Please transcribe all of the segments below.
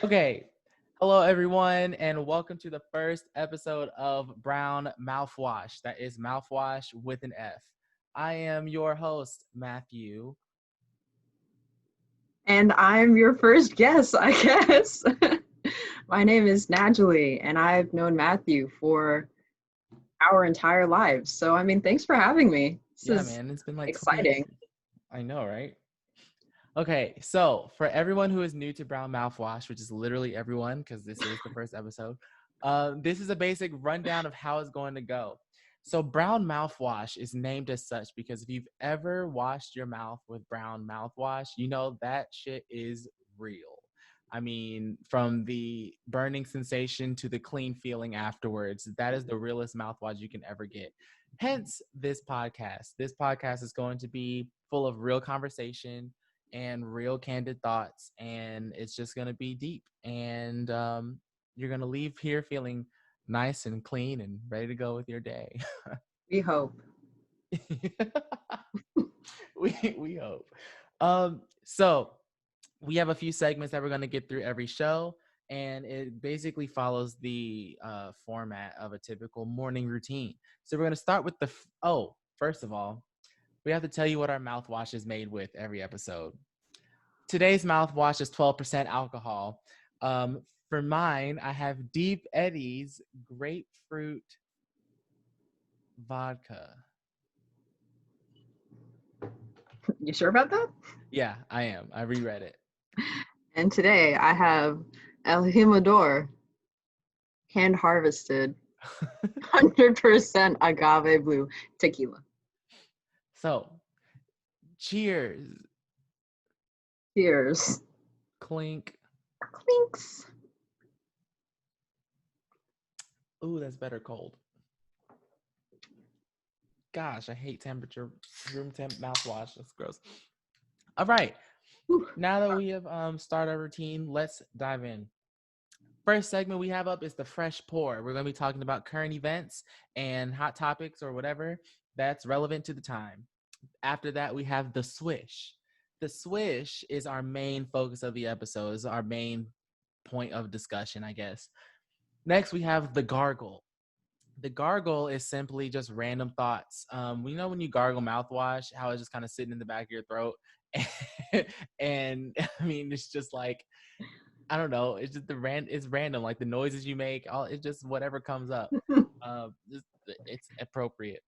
Okay. Hello, everyone, and welcome to the first episode of Brown Mouthwash. That is mouthwash with an F. I am your host, Matthew. And I'm your first guest, I guess. My name is Nadjali, and I've known Matthew for our entire lives. So, thanks for having me. This Yeah, is man, it's been like 20 exciting. years. I know, right? Okay, so for everyone who is new to Brown Mouthwash, which is literally everyone, because this is the first episode, this is a basic rundown of how it's going to go. So, brown mouthwash is named as such because if you've ever washed your mouth with brown mouthwash, you know that shit is real. I mean, from the burning sensation to the clean feeling afterwards, that is the realest mouthwash you can ever get. Hence, this podcast. This podcast is going to be full of real conversation and real candid thoughts, and it's just going to be deep. And you're going to leave here feeling nice and clean and ready to go with your day. We hope. we hope. So we have a few segments that we're going to get through every show, and it basically follows the format of a typical morning routine. So we're going to start with first of all, we have to tell you what our mouthwash is made with every episode. Today's mouthwash is 12% alcohol. For mine, I have Deep Eddy's grapefruit vodka. You sure about that? Yeah, I am. I reread it. And today I have El Jimador, hand harvested, 100% agave blue tequila. So, cheers. Cheers. Clink. Clinks. Ooh, that's better cold. Gosh, I hate room temp mouthwash. That's gross. All right. Whew. Now that we have started our routine, let's dive in. First segment we have up is the fresh pour. We're going to be talking about current events and hot topics or whatever that's relevant to the time. After that, we have the swish. The swish is our main focus of the episode, is our main point of discussion, I guess. Next, we have the gargle. The gargle is simply just random thoughts. We know when you gargle mouthwash, how it's just kind of sitting in the back of your throat. And I mean, it's just like, I don't know. It's just it's random. Like the noises you make, it's just whatever comes up. It's appropriate.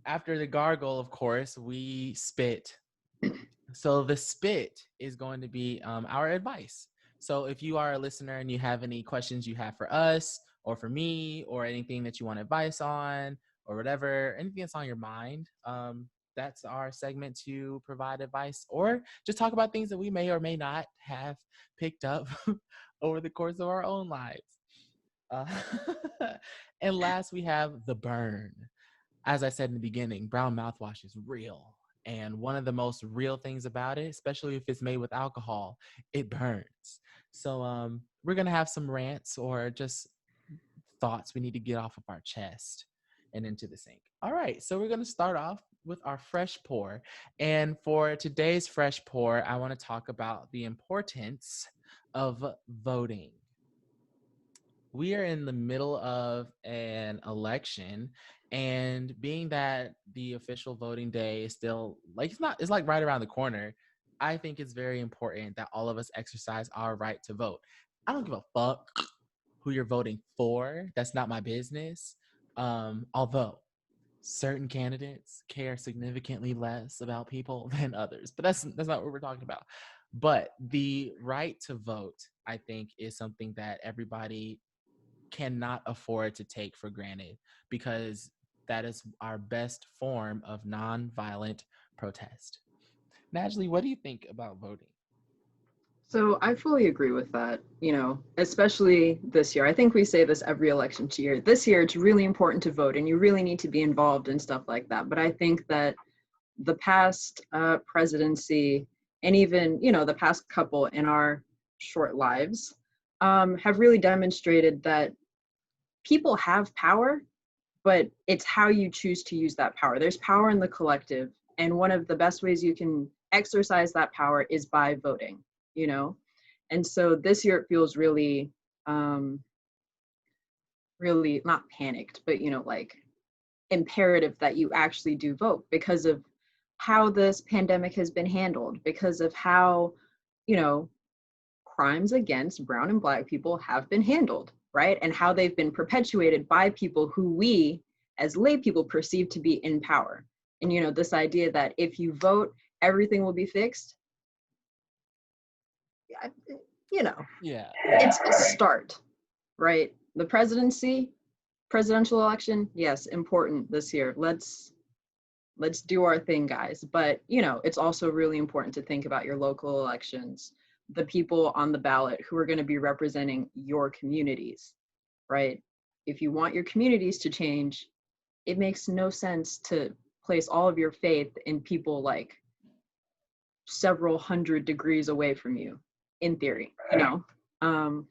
After the gargle, of course, we spit. So the spit is going to be our advice. So if you are a listener and you have any questions you have for us or for me or anything that you want advice on or whatever, anything that's on your mind, that's our segment to provide advice or just talk about things that we may or may not have picked up over the course of our own lives. Uh, and last, we have the burn. As I said in the beginning, brown mouthwash is real. And one of the most real things about it, especially if it's made with alcohol, it burns. So we're going to have some rants or just thoughts we need to get off of our chest and into the sink. All right, so we're going to start off with our fresh pour. And for today's fresh pour, I want to talk about the importance of voting. We are in the middle of an election, and being that the official voting day is still like it's like right around the corner, I think it's very important that all of us exercise our right to vote. I don't give a fuck who you're voting for. That's not my business. Although certain candidates care significantly less about people than others, but that's not what we're talking about. But the right to vote, I think, is something that everybody cannot afford to take for granted because that is our best form of nonviolent protest. Najli, what do you think about voting? So I fully agree with that, especially this year. I think we say this every election year. This year, it's really important to vote and you really need to be involved in stuff like that. But I think that the past presidency and even, the past couple in our short lives have really demonstrated that people have power, but it's how you choose to use that power. There's power in the collective. And one of the best ways you can exercise that power is by voting, you know? And so this year it feels really, really not panicked, but like imperative that you actually do vote because of how this pandemic has been handled, because of how, you know, crimes against brown and black people have been handled, right? And how they've been perpetuated by people who we as lay people perceive to be in power. And this idea that if you vote, everything will be fixed. Yeah, Yeah. it's a start, right? The presidential election, yes, important this year. Let's do our thing, guys. But it's also really important to think about your local elections, the people on the ballot who are going to be representing your communities, right? If you want your communities to change, it makes no sense to place all of your faith in people like several hundred degrees away from you, in theory. um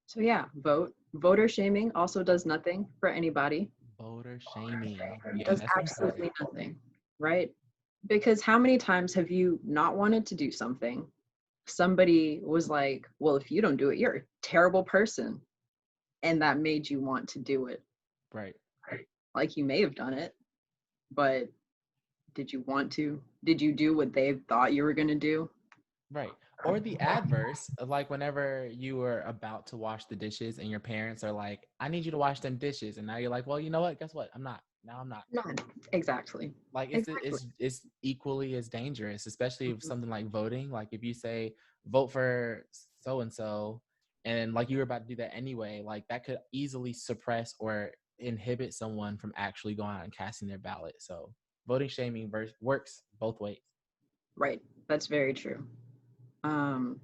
so yeah, vote. Voter shaming also does nothing for anybody. Voter shaming. It Yeah, does that's important. absolutely nothing, right? Because how many times have you not wanted to do something? Somebody was like, well, if you don't do it, you're a terrible person. And that made you want to do it. Right. Like you may have done it, but did you want to? Did you do what they thought you were going to do? Right. Or the adverse, like whenever you were about to wash the dishes and your parents are like, I need you to wash them dishes. And now you're like, well, you know what? Guess what? I'm not. Now I'm not. No, exactly. Like Exactly. it's equally as dangerous, especially if Mhm. something like voting. Like if you say vote for so and so, and like you were about to do that anyway, like that could easily suppress or inhibit someone from actually going out and casting their ballot. So voting shaming works both ways. Right. That's very true. Um,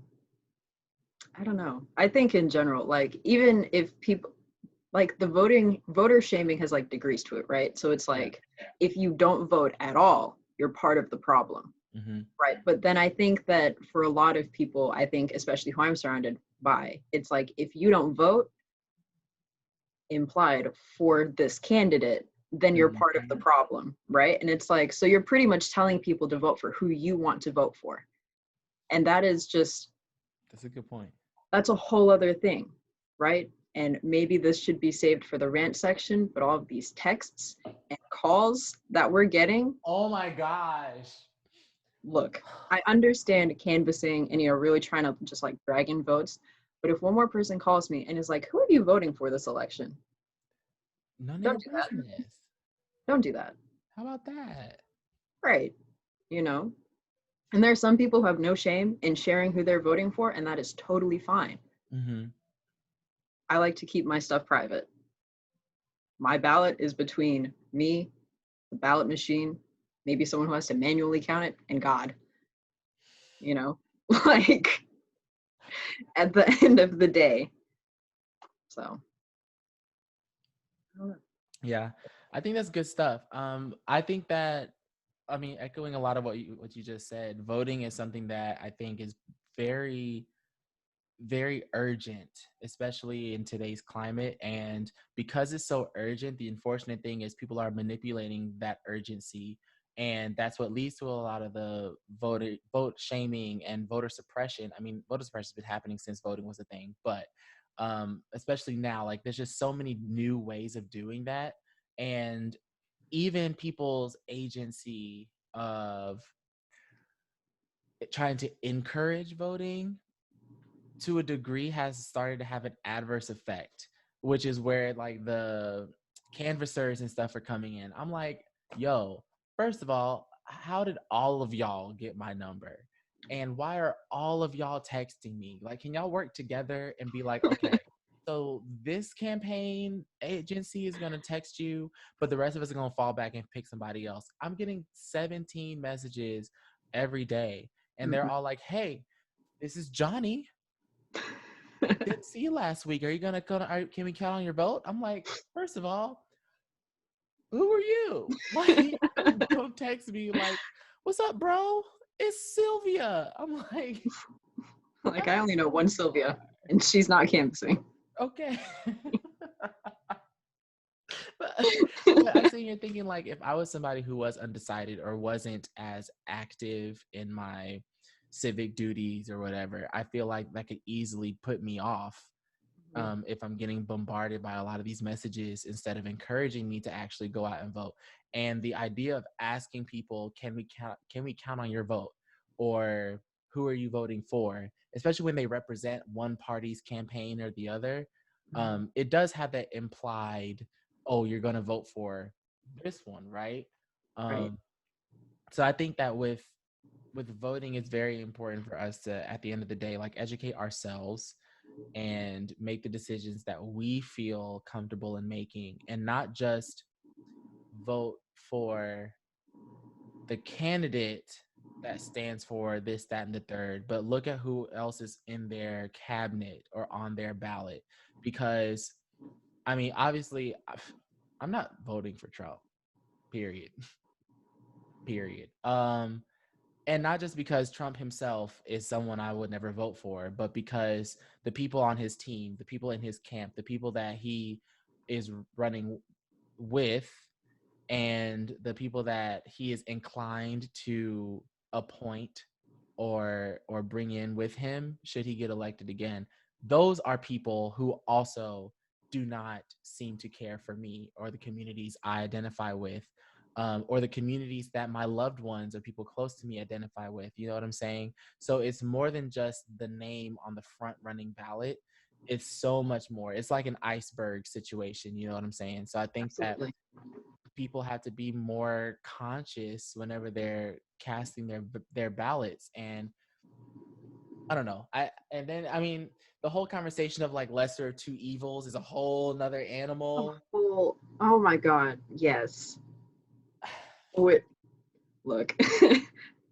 I don't know. I think in general, like even if people like the voter shaming has like degrees to it, right? So it's Yeah. like if you don't vote at all, you're part of the problem, Hmm. right? But then I think that for a lot of people, I think especially who I'm surrounded by, it's like if you don't vote implied for this candidate, then you're part of the Hmm. problem, right? And it's like so you're pretty much telling people to vote for who you want to vote for. And that is just That's a good point. that's a whole other thing, right? And maybe this should be saved for the rant section, but all of these texts and calls that we're getting, Oh my gosh. look, I understand canvassing and really trying to just like drag in votes, but if one more person calls me and is like, "Who are you voting for this election?" None of Don't your do that. business. Don't do that. How about that? Right. You know? And there are some people who have no shame in sharing who they're voting for, and that is totally fine. Hmm. I like to keep my stuff private. My ballot is between me, the ballot machine, maybe someone who has to manually count it, and God, you know, like at the end of the day. So, I don't know. Yeah, I think that's good stuff. I think that, I mean, echoing a lot of what you just said, voting is something that I think is very very urgent, especially in today's climate. And because it's so urgent, the unfortunate thing is people are manipulating that urgency. And that's what leads to a lot of the vote shaming and voter suppression. I mean, voter suppression has been happening since voting was a thing, but especially now, like there's just so many new ways of doing that. And even people's agency of trying to encourage voting to a degree has started to have an adverse effect, which is where like the canvassers and stuff are coming in. I'm like, yo, first of all, how did all of y'all get my number? And why are all of y'all texting me? Like, can y'all work together and be like, okay, so this campaign agency is going to text you, but the rest of us are going to fall back and pick somebody else. I'm getting 17 messages every day, and they're Mhm. all like, hey, this is Johnny. Didn't see you last week. Are you gonna go? Can we count on your vote? I'm like, first of all, who are you? Like, don't text me like, what's up, bro? It's Sylvia. I'm like, Like, I that's only know who one you Sylvia, are. and she's not canvassing. Okay. but I'm sitting here thinking like, if I was somebody who was undecided or wasn't as active in my civic duties or whatever, I feel like that could easily put me off if I'm getting bombarded by a lot of these messages instead of encouraging me to actually go out and vote. And the idea of asking people, can we count on your vote? Or who are you voting for? Especially when they represent one party's campaign or the other, it does have that implied, oh, you're going to vote for this one, right? Right. So I think that with voting, it's very important for us to, at the end of the day, like educate ourselves and make the decisions that we feel comfortable in making, and not just vote for the candidate that stands for this, that, and the third, but look at who else is in their cabinet or on their ballot. Because, I mean, obviously, I'm not voting for Trump, period. Period. And not just because Trump himself is someone I would never vote for, but because the people on his team, the people in his camp, the people that he is running with, and the people that he is inclined to appoint or bring in with him should he get elected again, those are people who also do not seem to care for me or the communities I identify with, or the communities that my loved ones or people close to me identify with. You know what I'm saying? So it's more than just the name on the front running ballot. It's so much more. It's like an iceberg situation. You know what I'm saying? So I think that Absolutely. people have to be more conscious whenever they're casting their ballots. And I don't know, I mean, the whole conversation of like lesser of two evils is a whole nother animal. Oh, oh my God. Yes. Wait, look,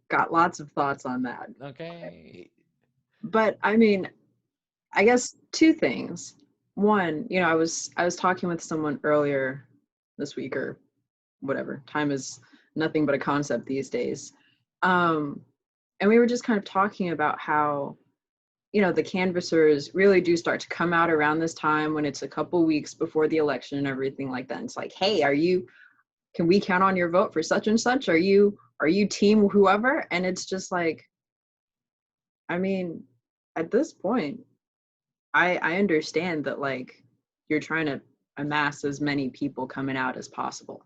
got lots of thoughts on that. Okay. But I mean, I guess two things. One, I was talking with someone earlier this week or whatever. Time is nothing but a concept these days. Um, and we were just kind of talking about how, the canvassers really do start to come out around this time when it's a couple weeks before the election and everything like that. And it's like, hey, can we count on your vote for such and such? Are you team whoever? And it's just like, I mean, at this point, I understand that like you're trying to amass as many people coming out as possible.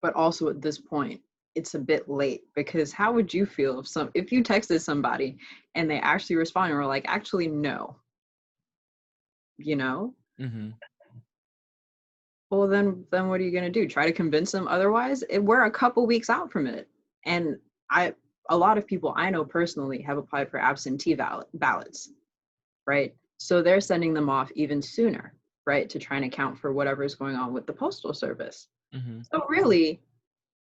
But also at this point, it's a bit late, because how would you feel if you texted somebody and they actually responded and were like, actually no, you know? Mm-hmm. Well, then what are you going to do? Try to convince them otherwise? We're a couple weeks out from it. And I a lot of people I know personally have applied for absentee ballots, right? So they're sending them off even sooner, right? To try and account for whatever is going on with the postal service. Mm-hmm. So really,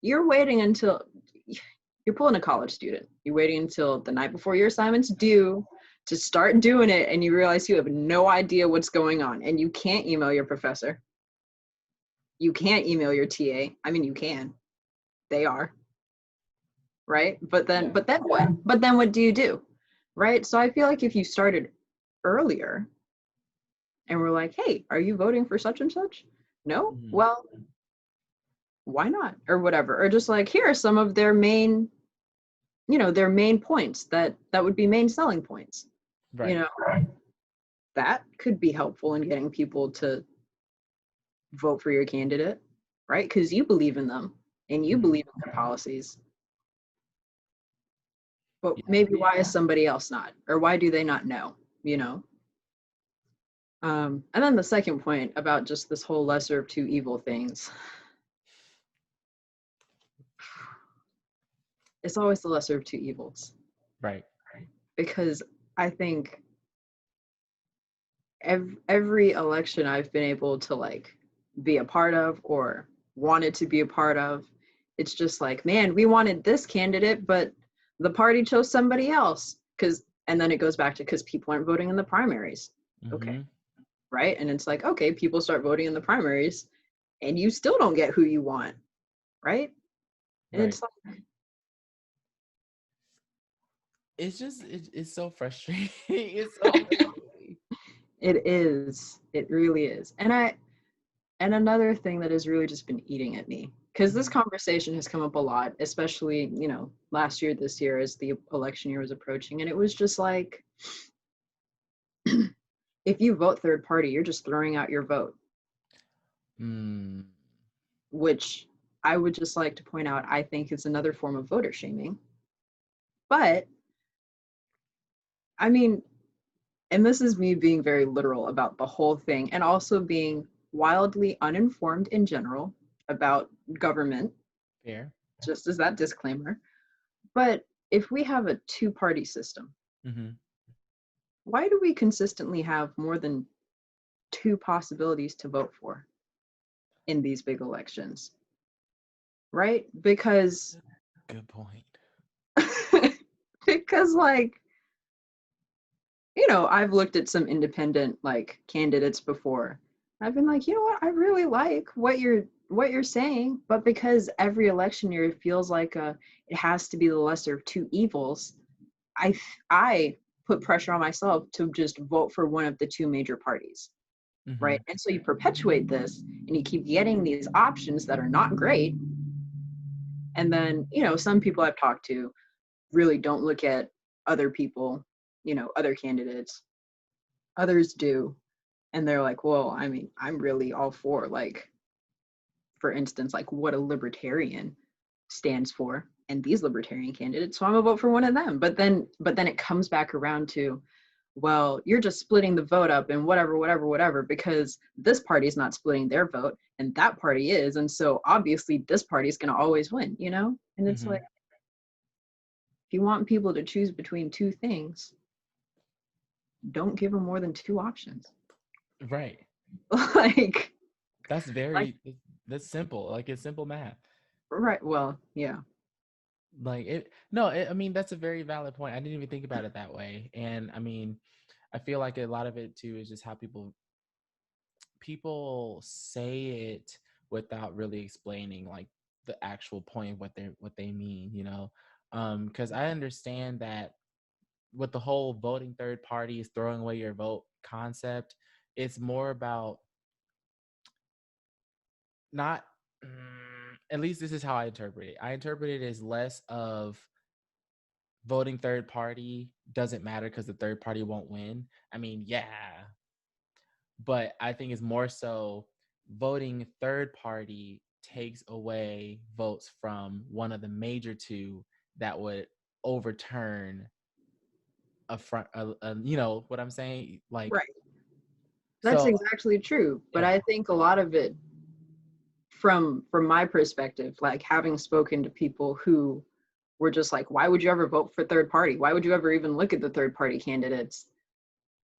you're waiting until you're pulling a college student. You're waiting until the night before your assignment's due to start doing it, and you realize you have no idea what's going on, and you can't email your professor. You can't email your TA. I mean, you can. They are, right? But then what? But then what do you do? Right? So I feel like if you started earlier and we're like, "Hey, are you voting for such and such?" No? Mm-hmm. Well, why not? Or whatever. Or just like, here are some of their main points that would be main selling points. You Right. know, that could be helpful in getting people to vote for your candidate, right? Because you believe in them and you Mm-hmm. believe in their policies. But Yeah. maybe why is somebody else not? Or why do they not know? You know? And then the second point about just this whole lesser of two evil things. It's always the lesser of two evils. Right. Because I think every election I've been able to like be a part of or wanted to be a part of, it's just like, man, we wanted this candidate, but the party chose somebody else. And then it goes back to because people aren't voting in the primaries. Okay, Mm-hmm. right? And it's like, okay, people start voting in the primaries and you still don't get who you want, right? And Right. it's like, It's so frustrating. It's so frustrating. it is. It really is. And another thing that has really just been eating at me because this conversation has come up a lot, especially, last year, this year, as the election year was approaching. And it was just like, if you vote third party, you're just throwing out your vote, Mm. which I would just like to point out, I think is another form of voter shaming. But I mean, and this is me being very literal about the whole thing, and also being wildly uninformed in general about government, Fair. just as that disclaimer. But if we have a two-party system, Mm-hmm. why do we consistently have more than two possibilities to vote for in these big elections? Right? Because Good point. because like, I've looked at some independent like candidates before. I've been like, you know what, I really like what you're saying, but because every election year it feels like it has to be the lesser of two evils, I put pressure on myself to just vote for one of the two major parties, Mm-hmm. right? And so you perpetuate this and you keep getting these options that are not great. And then, some people I've talked to really don't look at other people, other candidates. Others do. And they're like, well, I mean, I'm really all for, like, for instance, like what a libertarian stands for and these libertarian candidates. So I'm gonna vote for one of them. But then it comes back around to, well, you're just splitting the vote up and whatever, because this party is not splitting their vote and that party is. And so obviously this party is going to always win, And it's Mm-hmm. like, if you want people to choose between two things, don't give them more than two options. Right. like, That's like, that's simple. Like it's simple math. right. Well, yeah. Like it. No, I mean that's a very valid point. I didn't even think about it that way. And I mean, I feel like a lot of it too is just how people say it without really explaining like the actual point of what they mean. Because I understand that with the whole voting third party is throwing away your vote concept, it's more about not at least this is how I interpret it. I interpret it as less of voting third party doesn't matter because the third party won't win. I mean, yeah, but I think it's more so voting third party takes away votes from one of the major two that would overturn you know what I'm saying? Like, Right. That's so exactly true. But yeah. I think a lot of it, from my perspective, like having spoken to people who were just like, why would you ever vote for third party? Why would you ever even look at the third party candidates?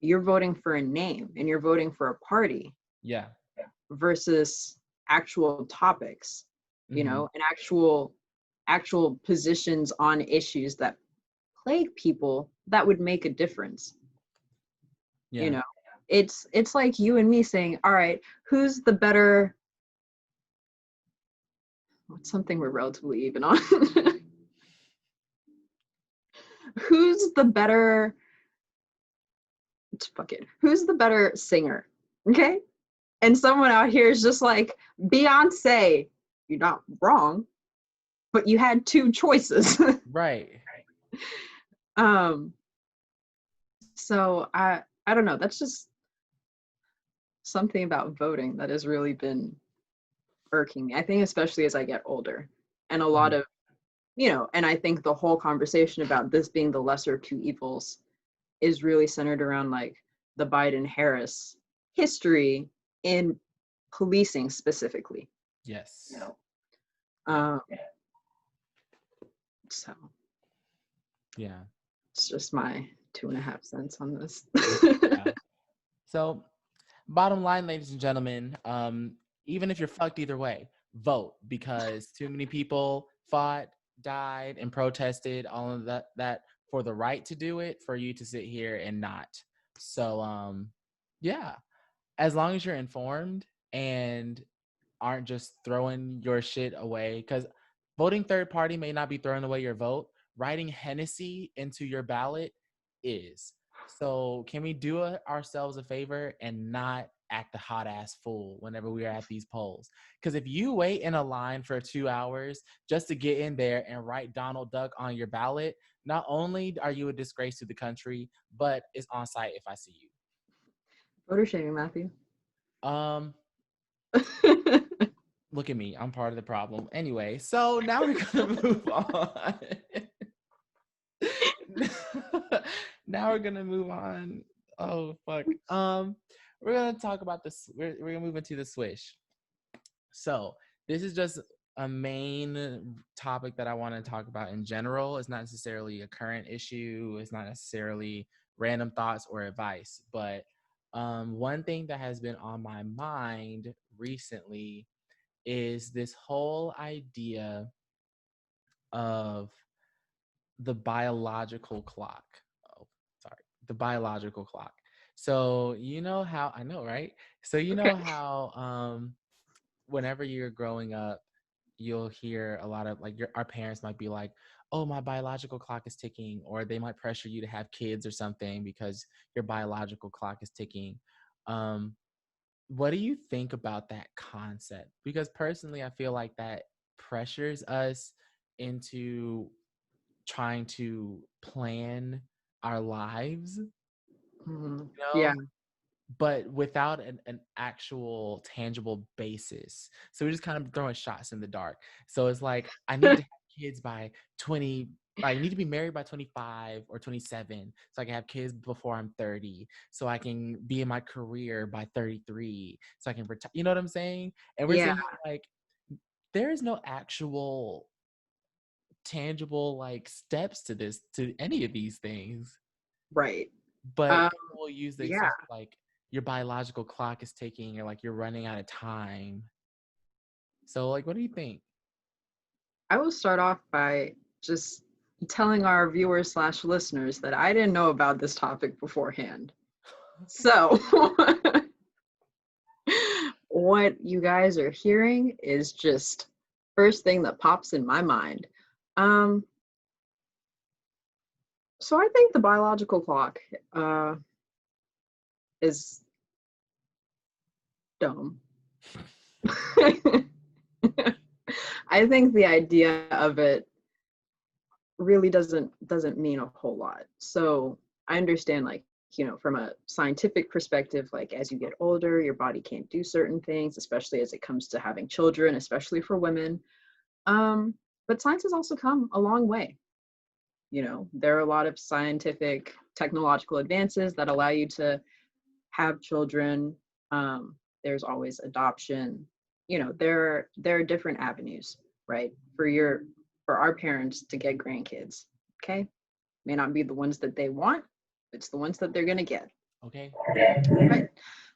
You're voting for a name and you're voting for a party Yeah. versus actual topics, Mm-hmm. and actual positions on issues that plague people that would make a difference. you Yeah. know it's like you and me saying, all right, who's the better, what's something we're relatively even on? who's the better Fuck it, who's the better singer? Okay. And someone out here is just like, Beyonce. You're not wrong, but you had two choices. Right. um so I don't know, that's just something about voting that has really been irking me, I think, especially as I get older. And a lot Mhm. of, and I think the whole conversation about this being the lesser of two evils is really centered around like the Biden Harris history in policing specifically. Yes. Um, so Yeah. it's just my 2.5 cents on this. Yeah. So, bottom line, ladies and gentlemen, even if you're fucked either way, vote because too many people fought, died, and protested all of that for the right to do it for you to sit here and not. So, yeah, as long as you're informed and aren't just throwing your shit away, because voting third party may not be throwing away your vote. Writing Hennessy into your ballot is. So can we do ourselves a favor and not act a hot ass fool whenever we are at these polls. Because if you wait in a line for 2 hours just to get in there and write Donald Duck on your ballot, not only are you a disgrace to the country, but it's on site if I see you. Voter shaming, Matthew. Um, Look at me. I'm part of the problem. Anyway, so now we're gonna move on. Now we're gonna move on. Oh fuck. We're gonna talk about this. We're gonna move into the swish. So this is just a main topic that I want to talk about in general. It's not necessarily a current issue. It's not necessarily random thoughts or advice. But one thing that has been on my mind recently is this whole idea of the biological clock. Oh, sorry, the biological clock. So you know how I know, right? So you know how whenever you're growing up, you'll hear a lot of like our parents might be like, "Oh, my biological clock is ticking," or they might pressure you to have kids or something because your biological clock is ticking. Um, what do you think about that concept? Because personally, I feel like that pressures us into trying to plan our lives, Yeah, but without an actual tangible basis. So we're just kind of throwing shots in the dark. So it's like, I need to have kids by 20. I need to be married by 25 or 27 so I can have kids before I'm 30, so I can be in my career by 33, so I can retire. You know what I'm saying? And we're yeah, saying like there is no actual tangible like steps to this, to any of these things, right. but Um, people will use the yeah, excuse like your biological clock is ticking or like you're running out of time. So like, what do you think? I will start off by just telling our viewers slash listeners that I didn't know about this topic beforehand. So, what you guys are hearing is just first thing that pops in my mind. Um, so I think the biological clock is dumb. I think the idea of it really doesn't mean a whole lot. So I understand, like, from a scientific perspective, like as you get older, your body can't do certain things, especially as it comes to having children, especially for women. But science has also come a long way. There are a lot of scientific, technological advances that allow you to have children. There's always adoption. There are different avenues, right? For our parents to get grandkids. Okay, may not be the ones that they want. It's the ones that they're gonna get. Okay. Right.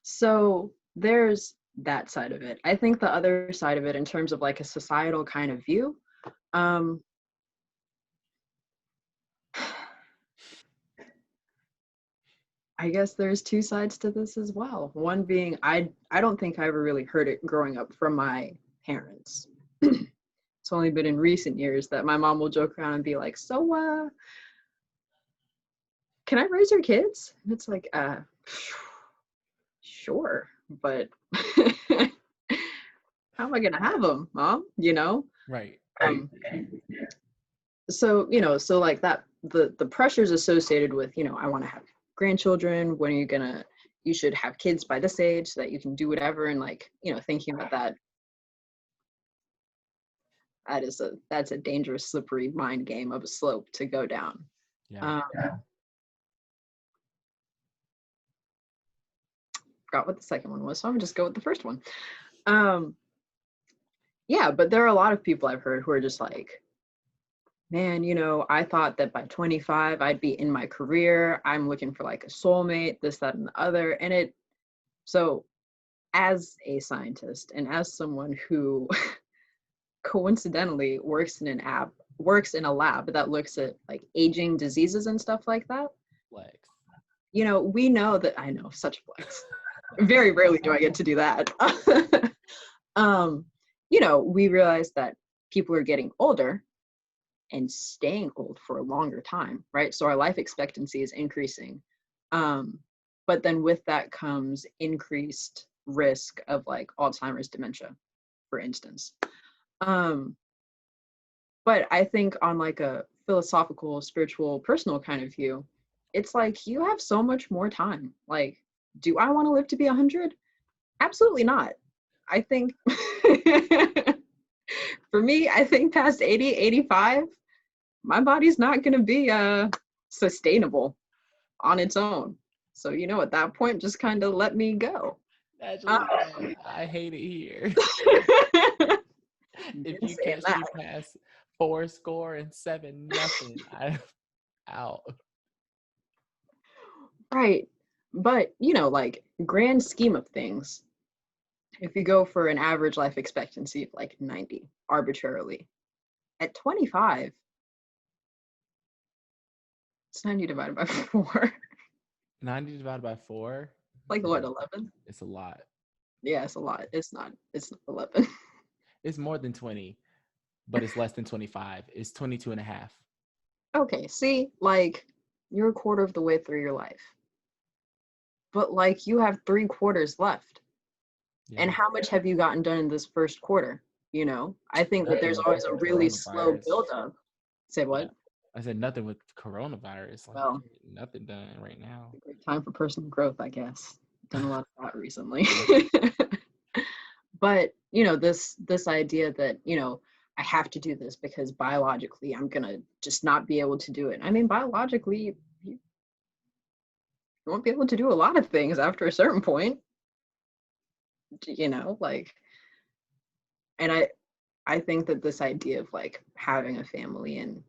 So there's that side of it. I think the other side of it, in terms of like a societal kind of view, um, I guess there's two sides to this as well. One being, I don't think I ever really heard it growing up from my parents. It's only been in recent years that my mom will joke around and be like, "So, can I raise your kids?" And it's like, sure, but how am I gonna have them, mom? Right. Um, so like that, the pressures associated with, I want to have grandchildren. When are you gonna? You should have kids by this age so that you can do whatever. And like, thinking about that, that's a dangerous, slippery mind game of a slope to go down. Yeah. Um, Forgot what the second one was, so I'm gonna just go with the first one. Um, yeah, but there are a lot of people I've heard who are just like, man, I thought that by 25 I'd be in my career. I'm looking for like a soulmate, this, that, and the other. So as a scientist and as someone who coincidentally works in a lab that looks at like aging diseases and stuff like that, Flex. we know that, I know, such flex. Very rarely do I get to do that. We realize that people are getting older and staying old for a longer time, right? So our life expectancy is increasing. but then with that comes increased risk of like Alzheimer's, dementia, for instance. Um, but I think on like a philosophical, spiritual, personal kind of view, it's like you have so much more time. Like, do I want to live to be 100? Absolutely not. I think for me, I think past 80, 85, my body's not going to be sustainable on its own. So, at that point, just kind of let me go. Naturally, I hate it here. If Been you saying catch that. me past 4 score and 7 nothing, I'm out. Right. But, like grand scheme of things, if you go for an average life expectancy of like 90 arbitrarily, at 25, it's 90 divided by 4. 90 divided by 4, Like what, 11? it's a lot. Yeah, it's a lot. It's not 11. It's more than 20, but it's less than 25. It's 22 and a half. Okay, see, like you're a quarter of the way through your life. But like you have 3 quarters left. Yeah. And how much have you gotten done in this first quarter? I think that there's Nothing always a with really slow coronavirus. buildup. Say Yeah. what? I said nothing with coronavirus. Like, Well, nothing done right now. a great time for personal growth, I guess. Done a lot of that recently. But, this idea that, I have to do this because biologically I'm gonna just not be able to do it. I mean, biologically, you won't be able to do a lot of things after a certain point, like, and I think that this idea of like having a family and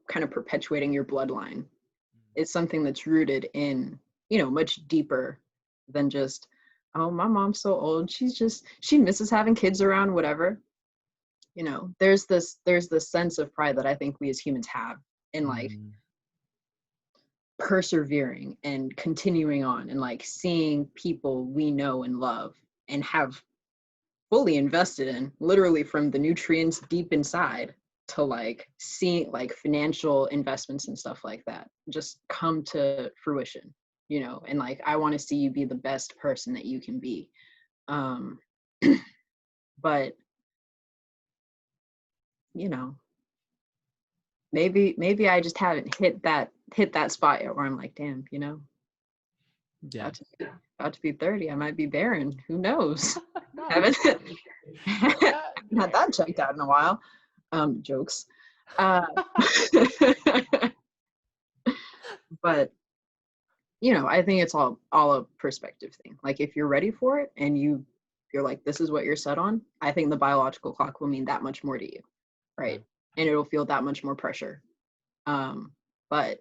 kind of perpetuating your bloodline is something that's rooted in much deeper than just, oh, my mom's so old, she misses having kids around, whatever. There's this sense of pride that I think we as humans have in like Mm. persevering and continuing on and like seeing people we know and love and have fully invested in, literally from the nutrients deep inside to like seeing like financial investments and stuff like that just come to fruition, and like I want to see you be the best person that you can be. um but you know maybe I just haven't hit that spot yet where I'm like, damn, Yeah. about to be 30, I might be barren, who knows. Not haven't barely. haven't Not had that checked out in a while. Jokes. uh but I think it's all a perspective thing. Like if you're ready for it and you're like, this is what you're set on, I think the biological clock will mean that much more to you, Yeah. right? And it'll feel that much more pressure. But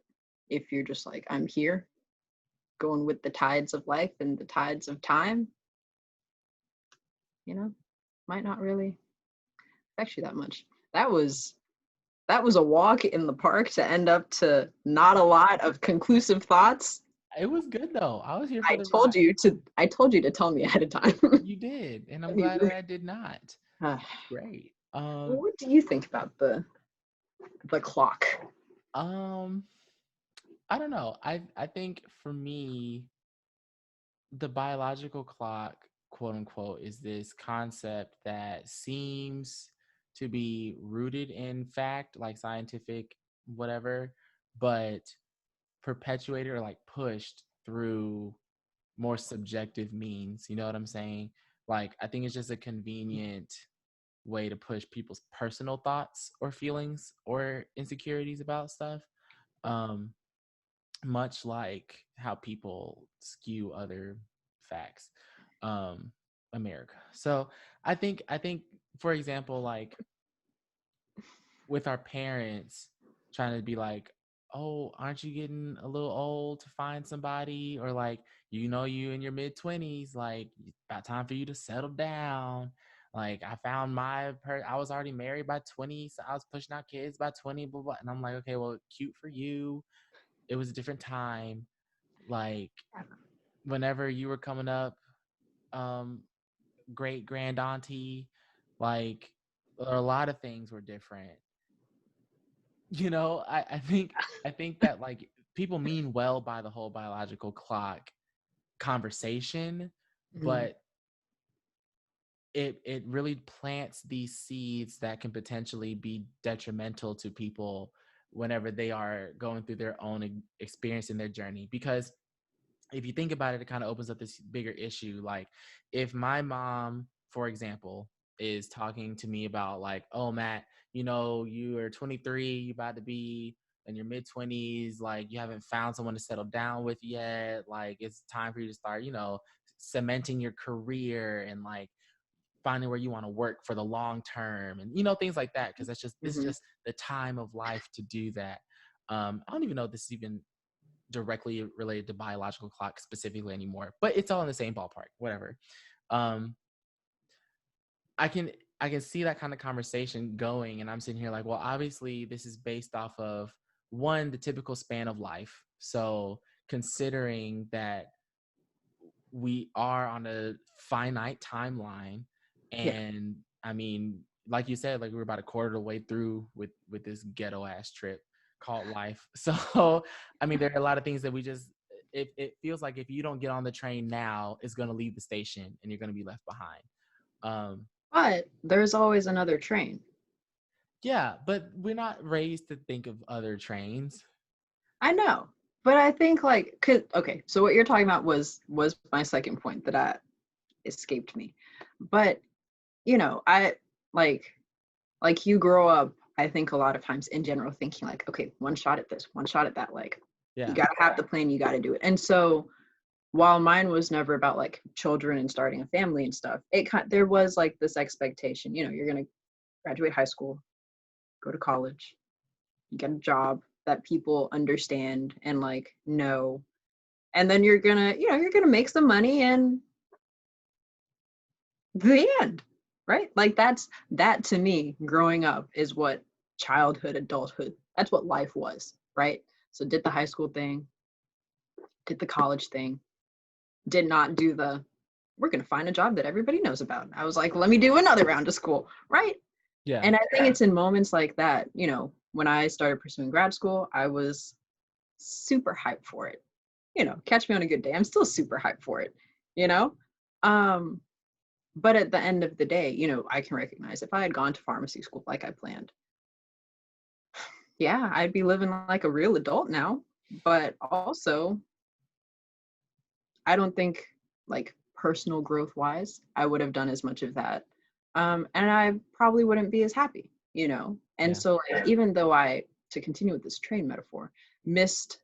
if you're just like, I'm here going with the tides of life and the tides of time, might not really affect you that much. That was a walk in the park to end up to not a lot of conclusive thoughts. It was good though. I was here for I the told ride. you to I told you to tell me ahead of time. You did, and I'm Let me glad that I did not. uh, Great. what do you think about the clock? Um, I don't know. I think for me, the biological clock, quote unquote, is this concept that seems to be rooted in fact, like scientific, whatever, but perpetuated or like pushed through more subjective means. You know what I'm saying? Like, I think it's just a convenient way to push people's personal thoughts or feelings or insecurities about stuff. Um, much like how people skew other facts. Um, America. So I think for example, like with our parents trying to be like, oh, aren't you getting a little old to find somebody? Or like, you in your mid-20s, like about time for you to settle down. Like I found I was already married by 20, so I was pushing out kids by 20, blah, blah. And I'm like, okay, well, cute for you. It was a different time. Like whenever you were coming up, um, great grand auntie, like a lot of things were different. I think that like people mean well by the whole biological clock conversation, Mhm. but it really plants these seeds that can potentially be detrimental to people whenever they are going through their own experience in their journey. Because if you think about it, it kind of opens up this bigger issue. Like, if my mom, for example, is talking to me about, like, oh, Matt, you are 23, you about to be in your mid 20s, like, you haven't found someone to settle down with yet, like, it's time for you to start, cementing your career and, like, finding where you want to work for the long term, and things like that, because this is Mhm. just the time of life to do that. I don't even know if this is even directly related to biological clock specifically anymore, but it's all in the same ballpark, whatever. um i can I can see that kind of conversation going, and I'm sitting here like, well, obviously this is based off of, one, the typical span of life. So considering that we are on a finite timeline, Yeah. and I mean, like you said, like, we're about a quarter of the way through with this ghetto ass trip called life. So I mean, there are a lot of things that we just, it feels like if you don't get on the train now, it's going to leave the station and you're going to be left behind. But there's always another train. Yeah, but we're not raised to think of other trains. I know. But I think like okay, so what you're talking about was my second point that I escaped me. But I like you grow up, I think a lot of times in general thinking like, okay, one shot at this, one shot at that, like you Yeah. got to have the plan, you got to do it. And so while mine was never about like children and starting a family and stuff, there was like this expectation, you're going to graduate high school, go to college, you get a job that people understand and like know, and then you're going to, you're going to make some money and the end, right? Like that to me growing up is what childhood, adulthood, that's what life was, right? So did the high school thing, did the college thing, did not do the we're going to find a job that everybody knows about. I was like, let me do another round of school, right? Yeah. And I think it's in moments like that, when I started pursuing grad school, I was super hyped for it. Catch me on a good day, I'm still super hyped for it, you know? Um, but at the end of the day, I can recognize if I had gone to pharmacy school like I planned, yeah, I'd be living like a real adult now. But also, I don't think like personal growth wise, I would have done as much of that. And I probably wouldn't be as happy, And Yeah. so like, even though to continue with this train metaphor, missed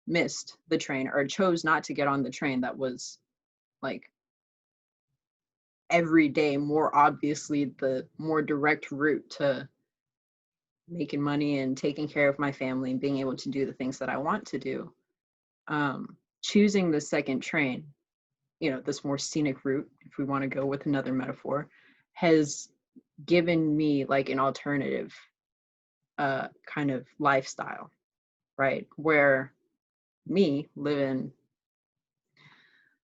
the train or chose not to get on the train that was like every day more obviously the more direct route to making money and taking care of my family and being able to do the things that I want to do. Choosing the second train, this more scenic route, if we want to go with another metaphor, has given me like an alternative kind of lifestyle, right? Where me living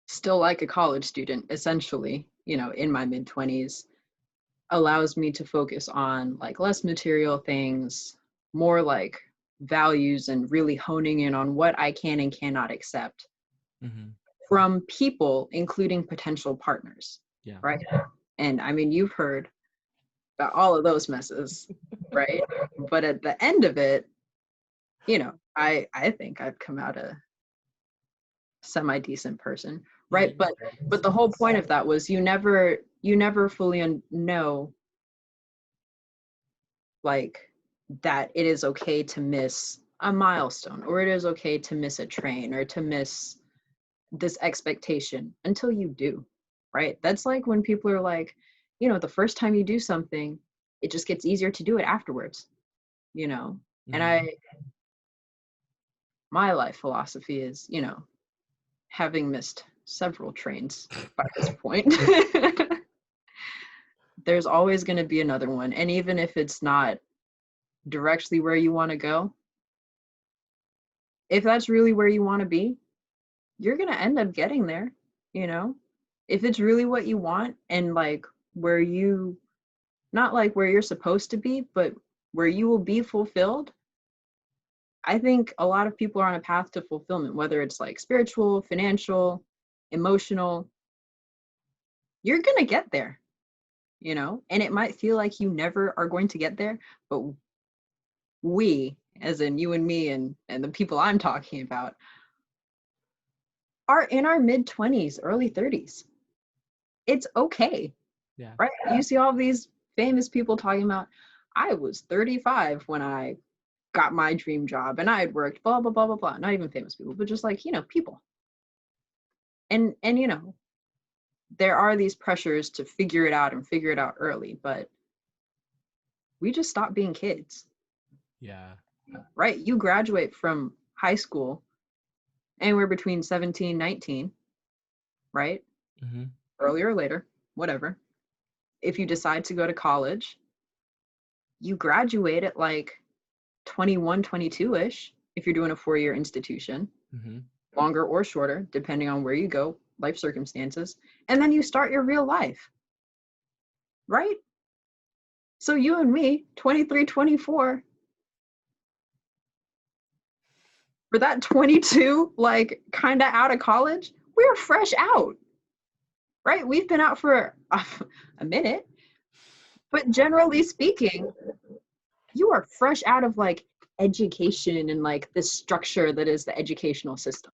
still like a college student, essentially, in my mid 20s, allows me to focus on like less material things, more like values, and really honing in on what I can and cannot accept Mm-hmm. from people, including potential partners, Yeah. right? And I mean, you've heard about all of those messes, right? But at the end of it, I think I've come out a semi-decent person, Yeah, right? you're But very the decent. whole point of that was you never fully know like that it is okay to miss a milestone, or it is okay to miss a train, or to miss this expectation until you do, right? That's like when people are like, the first time you do something, it just gets easier to do it afterwards, you know? And Mm-hmm. my life philosophy is, having missed several trains by this point, there's always going to be another one. And even if it's not directly where you want to go, if that's really where you want to be, you're going to end up getting there, you know? If it's really what you want and like where you, not like where you're supposed to be, but where you will be fulfilled, I think a lot of people are on a path to fulfillment, whether it's like spiritual, financial, emotional. You're going to get there, you know, and it might feel like you never are going to get there, but we, as in you and me and the people I'm talking about, are in our mid 20s, early 30s. It's okay, Yeah. right? You see all these famous people talking about, I was 35 when I got my dream job and I had worked blah blah blah blah blah. Not even famous people, but just like, you know, people. And you know, there are these pressures to figure it out and figure it out early, but we just stop being kids, Yeah. right? You graduate from high school anywhere between 17, 19, right? Mm-hmm. Earlier or later, whatever. If you decide to go to college, you graduate at like 21, 22-ish if you're doing a 4-year institution, Mm-hmm. longer or shorter, depending on where you go, life circumstances. And then you start your real life, right? So you and me, 23, 24, for that 22, like kind of out of college, we're fresh out, right? We've been out for a minute, but generally speaking, you are fresh out of like education and like the structure that is the educational system.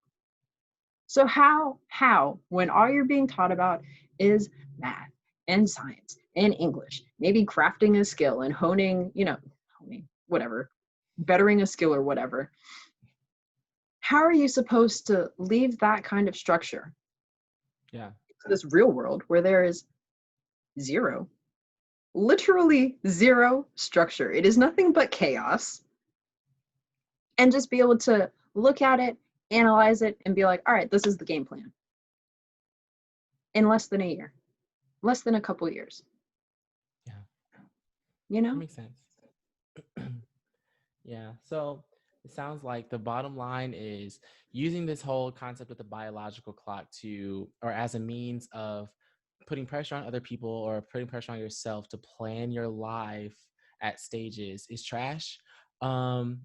So when all you're being taught about is math and science and English, maybe crafting a skill and honing, whatever, bettering a skill or whatever, how are you supposed to leave that kind of structure Yeah. to this real world where there is zero, literally zero structure? It is nothing but chaos. And just be able to look at it, analyze it, and be like, all right, this is the game plan in less than a year, less than a couple years, Yeah. you That know? makes sense. Yeah. So it sounds like the bottom line is using this whole concept of the biological clock to, or as a means of putting pressure on other people or putting pressure on yourself to plan your life at stages is trash. Um,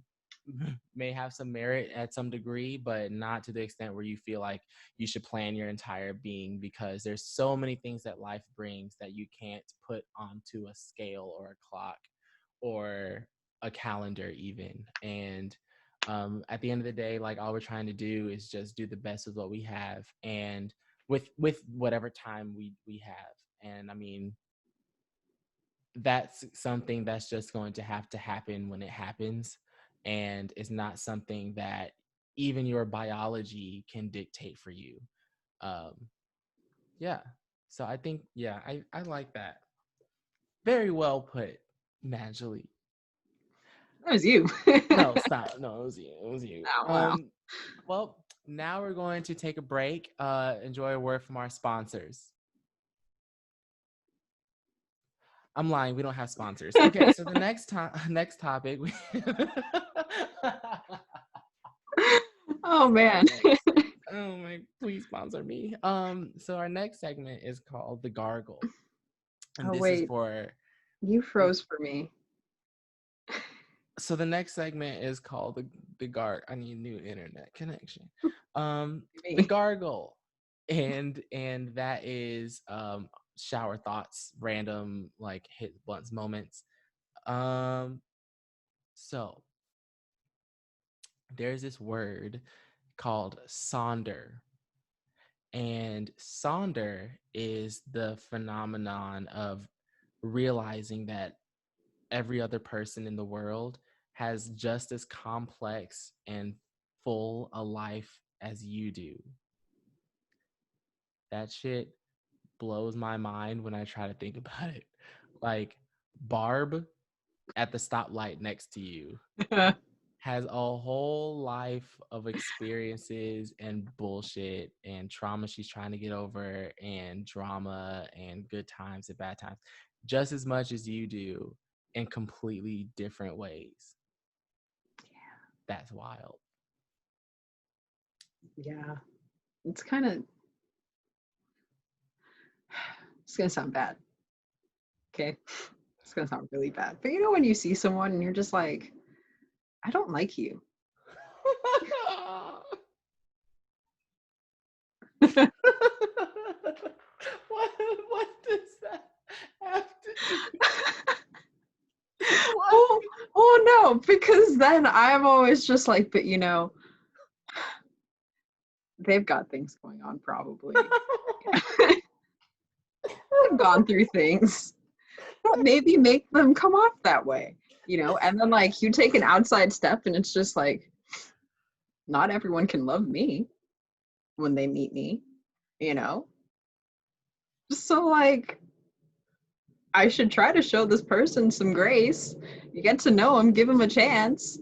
may have some merit at some degree, but not to the extent where you feel like you should plan your entire being, because there's so many things that life brings that you can't put onto a scale or a clock or a calendar even. And at the end of the day, like, all we're trying to do is just do the best with what we have, and with whatever time we have. And I mean, that's something that's just going to have to happen when it happens, and it's not something that even your biology can dictate for you. um yeah, so I think, yeah, I like that. Very well put, Nadjali. That was you. No, stop. No, it was you. It was you. Oh, wow. Well, now we're going to take a break. Enjoy a word from our sponsors. I'm lying. We don't have sponsors. Okay, so the next topic. Oh, man. Oh my, please sponsor me. So our next segment is called The Gargle. And Oh, this is wait. for, You froze for me. so the next segment is called the Gar. I need a new internet connection. The Me. Gargle. And that is shower thoughts, random, like, hit blunts moments. Um so there's this word called sonder. And sonder is the phenomenon of realizing that every other person in the world has just as complex and full a life as you do. That shit blows my mind when I try to think about it. Like, Barb at the stoplight next to you has a whole life of experiences and bullshit and trauma she's trying to get over, and drama and good times and bad times, just as much as you do, in completely different ways. That's wild. Yeah. It's kind of, it's going to sound bad. Okay. It's going to sound really bad. But you know, when you see someone and you're just like, I don't like you. What does that have to do? What? Oh no, because then I'm always just like, but they've got things going on probably. They've gone through things that maybe make them come off that way, and then like you take an outside step and it's just like, not everyone can love me when they meet me, so like I should try to show this person some grace. You get to know him, give him a chance.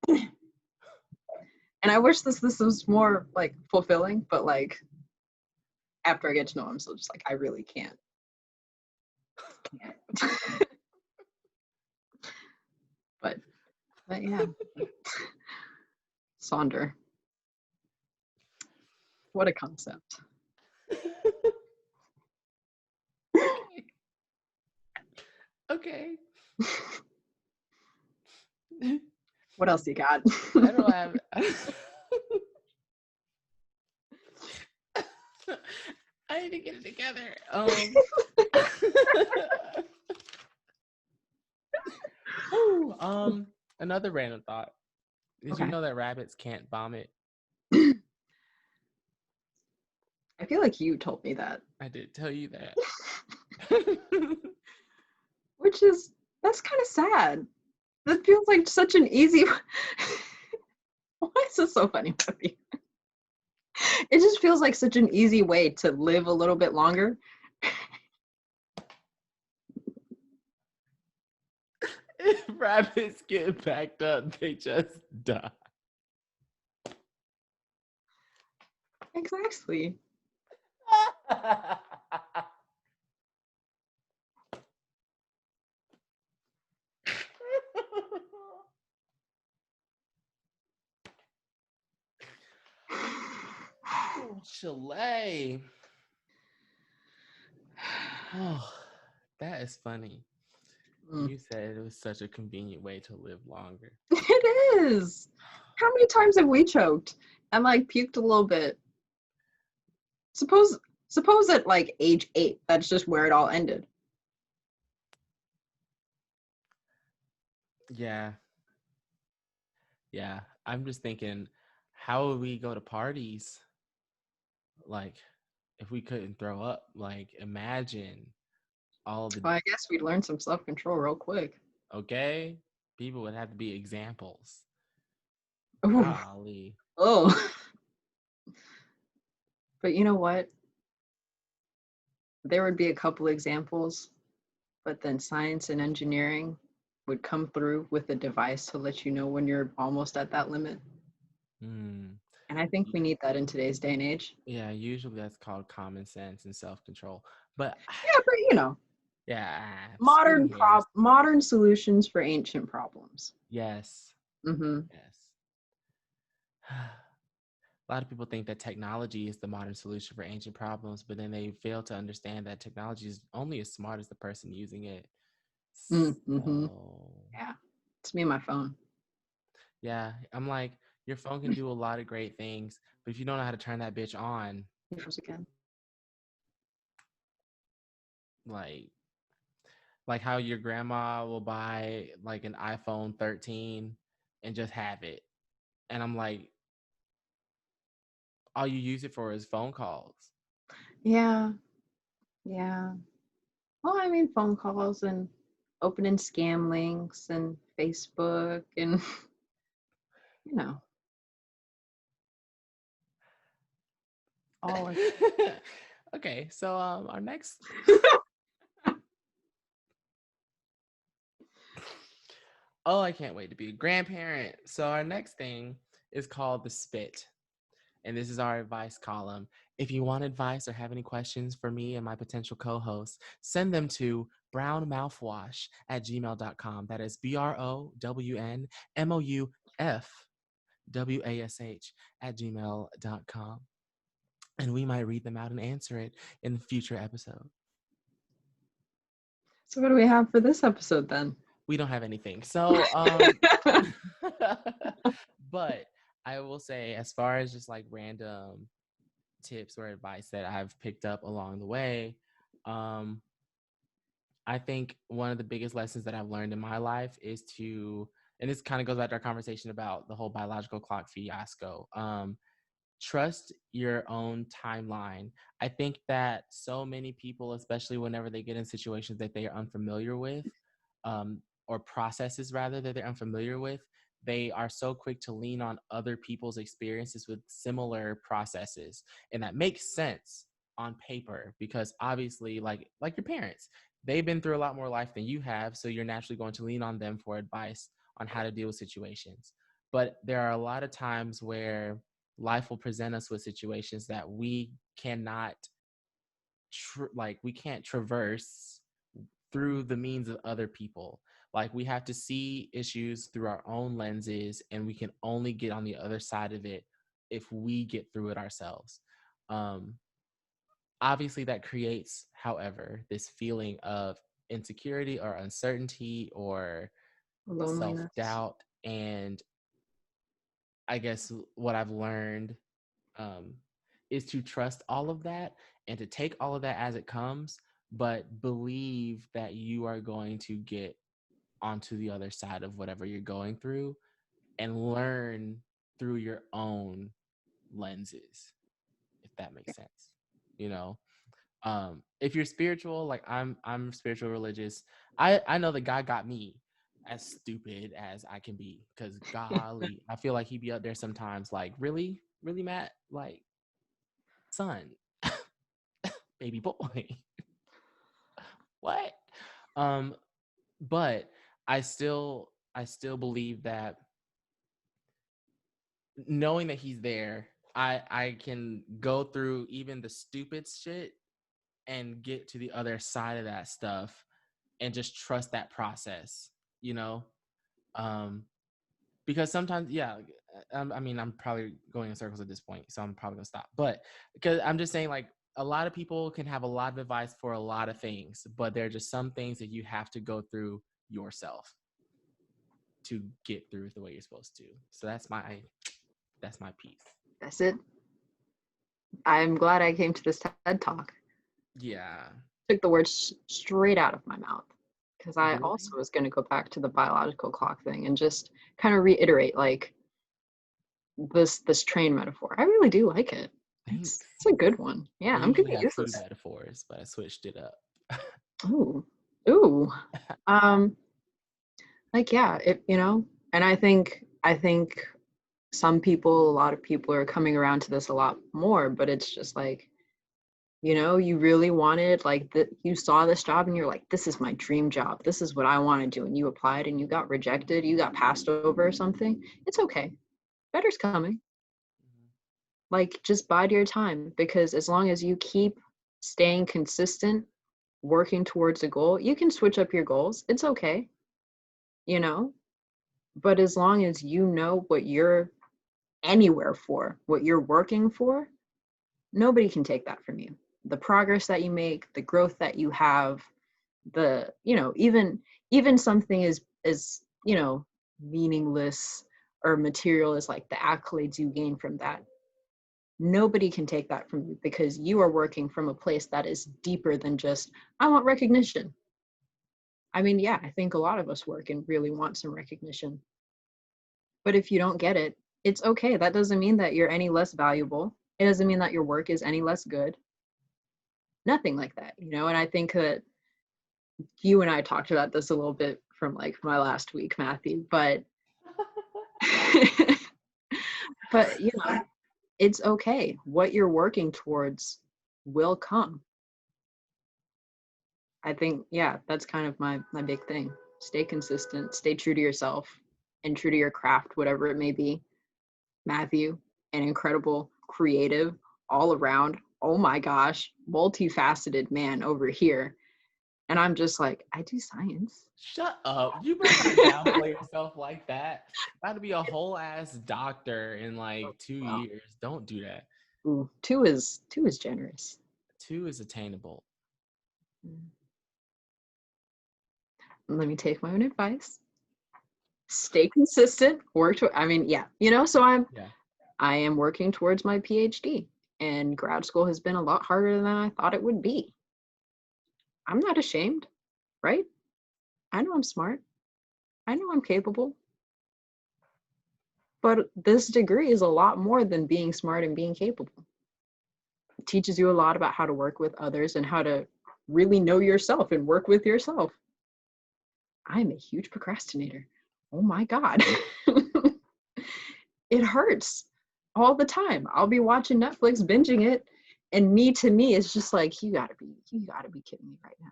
And I wish this was more like fulfilling, but like after I get to know him, so just like I really can't. but yeah. Sonder. What a concept. Okay. What else you got? I don't have. I need to get it together. Another random thought. Did you know that rabbits can't vomit? I feel like you told me that. I did tell you that. That's kind of sad. That feels like such an easy. Why is this so funny about you? It just feels like such an easy way to live a little bit longer. If rabbits get backed up, they just die. Exactly. Oh, Chile. Oh, that is funny. You said it was such a convenient way to live longer. It is. How many times have we choked and like puked a little bit? Suppose at like age 8, that's just where it all ended. Yeah. Yeah. I'm just thinking, how would we go to parties? Like, if we couldn't throw up, like, imagine all the. Well, I guess we'd learn some self-control real quick. Okay. People would have to be examples. Ooh. Golly. Oh. But you know what? There would be a couple examples, but then science and engineering would come through with a device to let you know when you're almost at that limit. And I think we need that in today's day and age. Yeah, usually that's called common sense and self-control. But yeah, but yeah, modern solutions for ancient problems. Yes. Mm-hmm. Yes. A lot of people think that technology is the modern solution for ancient problems, but then they fail to understand that technology is only as smart as the person using it. Mm-hmm. So, yeah, it's me and my phone. Yeah, I'm like, your phone can do a lot of great things, but if you don't know how to turn that bitch on, again. like how your grandma will buy like an iPhone 13 and just have it. And I'm like, all you use it for is phone calls. Yeah. Yeah. Well, I mean, phone calls and opening scam links and Facebook and, all of Okay, so our next. Oh, I can't wait to be a grandparent. So our next thing is called the spit. And this is our advice column. If you want advice or have any questions for me and my potential co-hosts, send them to brownmouthwash@gmail.com. That is BROWNMOUFWASH@gmail.com. And we might read them out and answer it in the future episode. So what do we have for this episode then? We don't have anything. So, but I will say, as far as just like random tips or advice that I've picked up along the way. Um, I think one of the biggest lessons that I've learned in my life is to, and this kind of goes back to our conversation about the whole biological clock fiasco. Trust your own timeline. I think that so many people, especially whenever they get in situations that they are unfamiliar with, or processes rather that they're unfamiliar with, they are so quick to lean on other people's experiences with similar processes. And that makes sense on paper because obviously like your parents, they've been through a lot more life than you have, so you're naturally going to lean on them for advice on how to deal with situations. But there are a lot of times where life will present us with situations that we cannot we can't traverse through the means of other people. Like we have to see issues through our own lenses, and we can only get on the other side of it if we get through it ourselves. um Obviously that creates, however, this feeling of insecurity or uncertainty or Loneliness. self-doubt. And I guess what I've learned, um, is to trust all of that and to take all of that as it comes, but believe that you are going to get onto the other side of whatever you're going through and learn through your own lenses, if that makes sense. You know, if you're spiritual, like I'm spiritual religious, I know that God got me as stupid as I can be, because golly, I feel like he'd be up there sometimes like, really, Matt, like, son, baby boy, what? um but I still believe that knowing that he's there, I can go through even the stupid shit and get to the other side of that stuff and just trust that process, you know. um because sometimes, yeah, I mean, I'm probably going in circles at this point, so I'm probably gonna stop. But because I'm just saying, like, a lot of people can have a lot of advice for a lot of things, but there are just some things that you have to go through yourself to get through the way you're supposed to. So that's my piece. That's it. I'm glad I came to this TED talk. Yeah. Took the words straight out of my mouth because I Really? also was going to go back to the biological clock thing and just kind of reiterate like this train metaphor. I really do like it. It's Thanks. it's a good one. Yeah, We I'm usually gonna have use food this. metaphors, but I switched it up. Ooh, ooh. Um, like yeah, it and I think some people, a lot of people are coming around to this a lot more, but it's just like, you really wanted like that you saw this job and you're like, this is my dream job. This is what I want to do. And you applied and you got rejected, you got passed over or something. It's okay. Better's coming. Like just bide your time because as long as you keep staying consistent, working towards a goal, you can switch up your goals. It's okay, you know? But as long as you know what you're anywhere for, what you're working for, nobody can take that from you. The progress that you make, the growth that you have, even something is meaningless or material is like the accolades you gain from that. Nobody can take that from you because you are working from a place that is deeper than just, I want recognition. I mean, yeah, I think a lot of us work and really want some recognition. But if you don't get it, it's okay. That doesn't mean that you're any less valuable. It doesn't mean that your work is any less good. Nothing like that. And I think that you and I talked about this a little bit from like my last week, Matthew, but but it's okay. What you're working towards will come. I think, yeah, that's kind of my big thing. Stay consistent, stay true to yourself and true to your craft, whatever it may be. Matthew, an incredible, creative, all around, oh my gosh, multifaceted man over here. And I'm just like, I do science. Shut up. You better not downplay yourself like that. Got to be a whole ass doctor in like two Wow. years. Don't do that. Ooh, two is generous. Two is attainable. Let me take my own advice. Stay consistent. I mean, yeah, so Yeah. I am working towards my PhD, and grad school has been a lot harder than I thought it would be. I'm not ashamed, right? I know I'm smart. I know I'm capable. But this degree is a lot more than being smart and being capable. It teaches you a lot about how to work with others and how to really know yourself and work with yourself. I'm a huge procrastinator. Oh my God. It hurts all the time. I'll be watching Netflix, binging it, and to me, it's just like, you gotta be kidding me right now.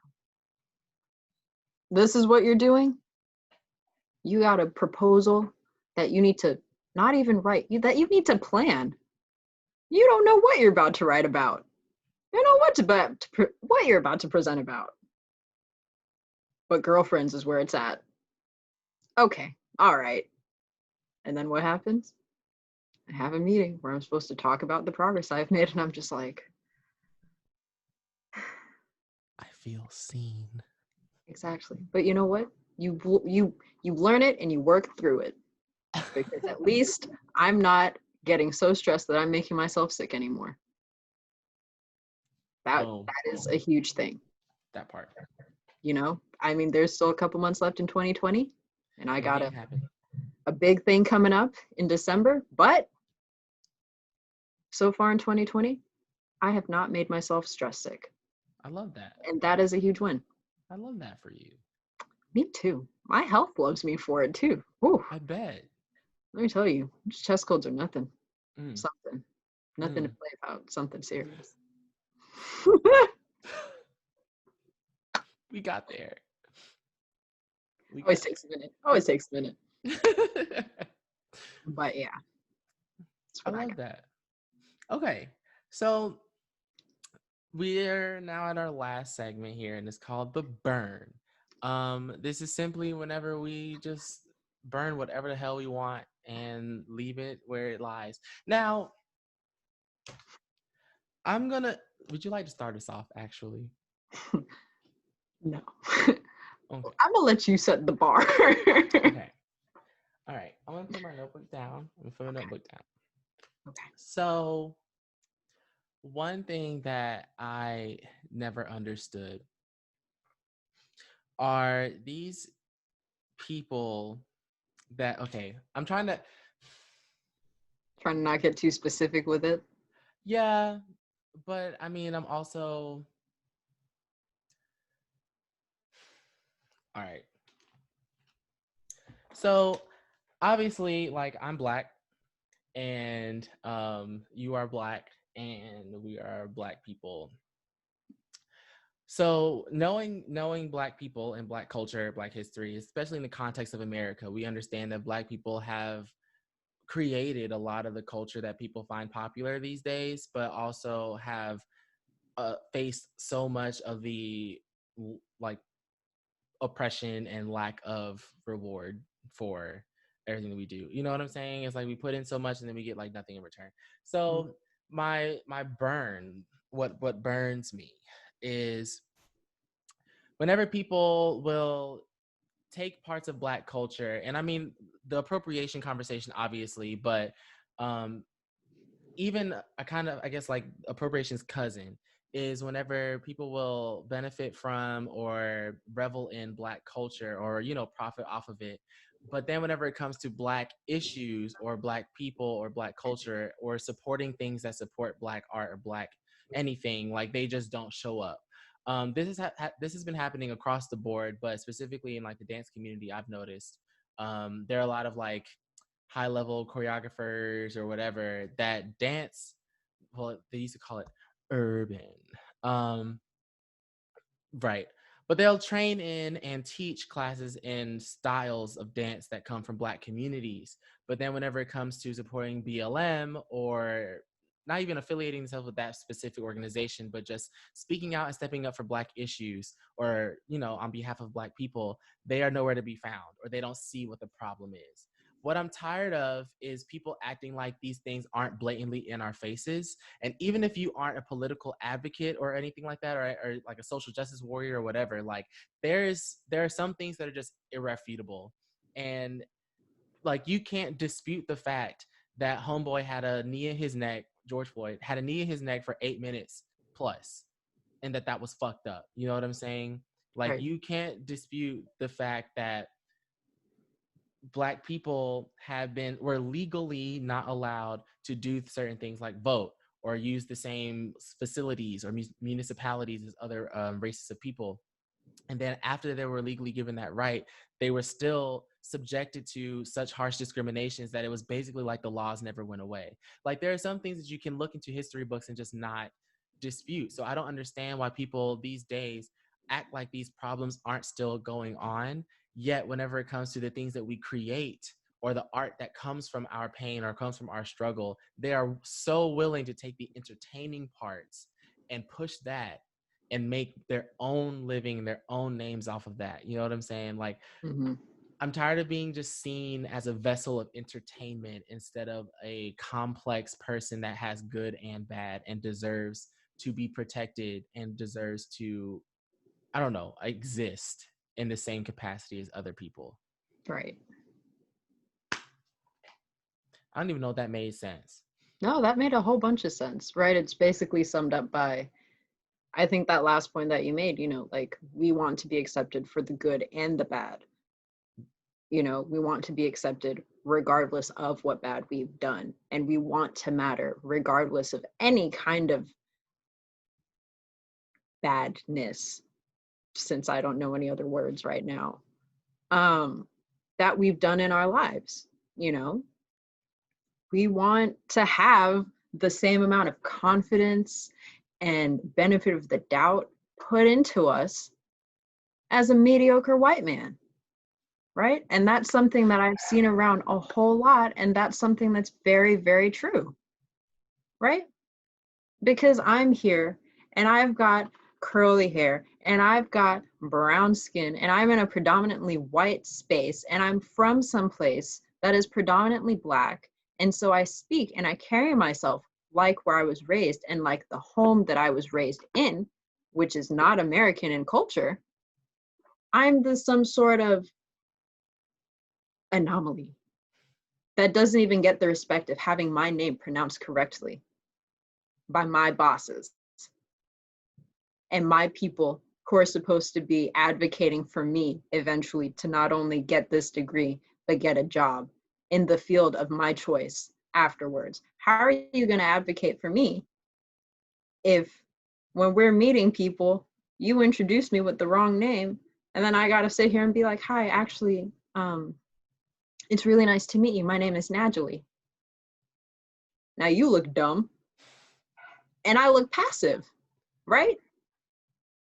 This is what you're doing? You got a proposal that you need to not even write, that you need to plan. You don't know what you're about to write about. You know what you're about to present about. But girlfriends is where it's at. Okay, all right. And then what happens? I have a meeting where I'm supposed to talk about the progress I've made, and I'm just like, I feel seen. exactly. But you know what? You learn it and you work through it, because at least I'm not getting so stressed that I'm making myself sick anymore. That Boom. that is a huge thing. That part. You know, I mean, there's still a couple months left in 2020, and I got Anything can happen. a big thing coming up in December. But so far in 2020, I have not made myself stress sick, I love that. and that is a huge win. I love that for you. Me too. My health loves me for it too. Whew. I bet. Let me tell you, chest colds are nothing. Mm. Something. Nothing to Mm. play about. Something serious. We got there. We Always got takes a minute. Always takes a minute. there. But yeah, that's I what I love got. that. Okay. So we're now at our last segment here, and it's called the burn. This is simply whenever we just burn whatever the hell we want and leave it where it lies. Now, I'm gonna. Would you like to start us off? Actually, No. okay. I'm gonna let you set the bar. Okay. All right. I'm gonna put my notebook down. I'm gonna put my notebook down. Okay. So, one thing that I never understood are these people that, okay, I'm trying to, Trying to not get too specific with it. yeah, but I mean, I'm also, all right. So, obviously, like, I'm black and you are black and we are black people. So knowing black people and black culture, black history, especially in the context of America, we understand that black people have created a lot of the culture that people find popular these days, but also have faced so much of the like oppression and lack of reward for everything that we do. You know what I'm saying? It's like we put in so much and then we get like nothing in return. Mhm. So my burn, what burns me is whenever people will take parts of black culture, and I mean the appropriation conversation obviously, but um even a kind of, I guess, like appropriation's cousin is whenever people will benefit from or revel in black culture or profit off of it, but then whenever it comes to black issues or black people or black culture or supporting things that support black art or black anything, like they just don't show up. This has been happening across the board, but specifically in like the dance community, I've noticed there are a lot of like high level choreographers or whatever that dance, well they used to call it urban, um right, but they'll train in and teach classes in styles of dance that come from black communities, but then whenever it comes to supporting BLM or not even affiliating themselves with that specific organization, but just speaking out and stepping up for black issues or on behalf of black people, they are nowhere to be found or they don't see what the problem is. What I'm tired of is people acting like these things aren't blatantly in our faces. And even if you aren't a political advocate or anything like that, or like a social justice warrior or whatever, like there are some things that are just irrefutable. And like you can't dispute the fact that homeboy had a knee in his neck George Floyd, had a knee in his neck for 8 minutes plus, and that was fucked up. You know what I'm saying? Like, Right. you can't dispute the fact that Black people were legally not allowed to do certain things like vote or use the same facilities or municipalities as other races of people. And then after they were legally given that right, they were still subjected to such harsh discriminations that it was basically like the laws never went away. Like, there are some things that you can look into history books and just not dispute. So I don't understand why people these days act like these problems aren't still going on. Yet whenever it comes to the things that we create or the art that comes from our pain or comes from our struggle, they are so willing to take the entertaining parts and push that and make their own living, their own names off of that. You know what I'm saying? Like, Mm-hmm. I'm tired of being just seen as a vessel of entertainment instead of a complex person that has good and bad and deserves to be protected and deserves to, I don't know, exist in the same capacity as other people. Right. I don't even know if that made sense. No, that made a whole bunch of sense, right? It's basically summed up by, I think that last point that you made, like, we want to be accepted for the good and the bad. We want to be accepted regardless of what bad we've done. And we want to matter regardless of any kind of badness, since I don't know any other words right now, that we've done in our lives. We want to have the same amount of confidence and benefit of the doubt put into us as a mediocre white man, right? And that's something that I've seen around a whole lot, and that's something that's very, very true, right? Because I'm here and I've got curly hair and I've got brown skin and I'm in a predominantly white space and I'm from someplace that is predominantly Black. And so I speak and I carry myself like where I was raised and like the home that I was raised in, which is not American in culture. I'm some sort of anomaly that doesn't even get the respect of having my name pronounced correctly by my bosses and my people who are supposed to be advocating for me eventually to not only get this degree, but get a job in the field of my choice afterwards. How are you going to advocate for me if when we're meeting people, you introduce me with the wrong name, and then I got to sit here and be like, hi, actually, it's really nice to meet you. My name is Nadjali. Now you look dumb and I look passive, right?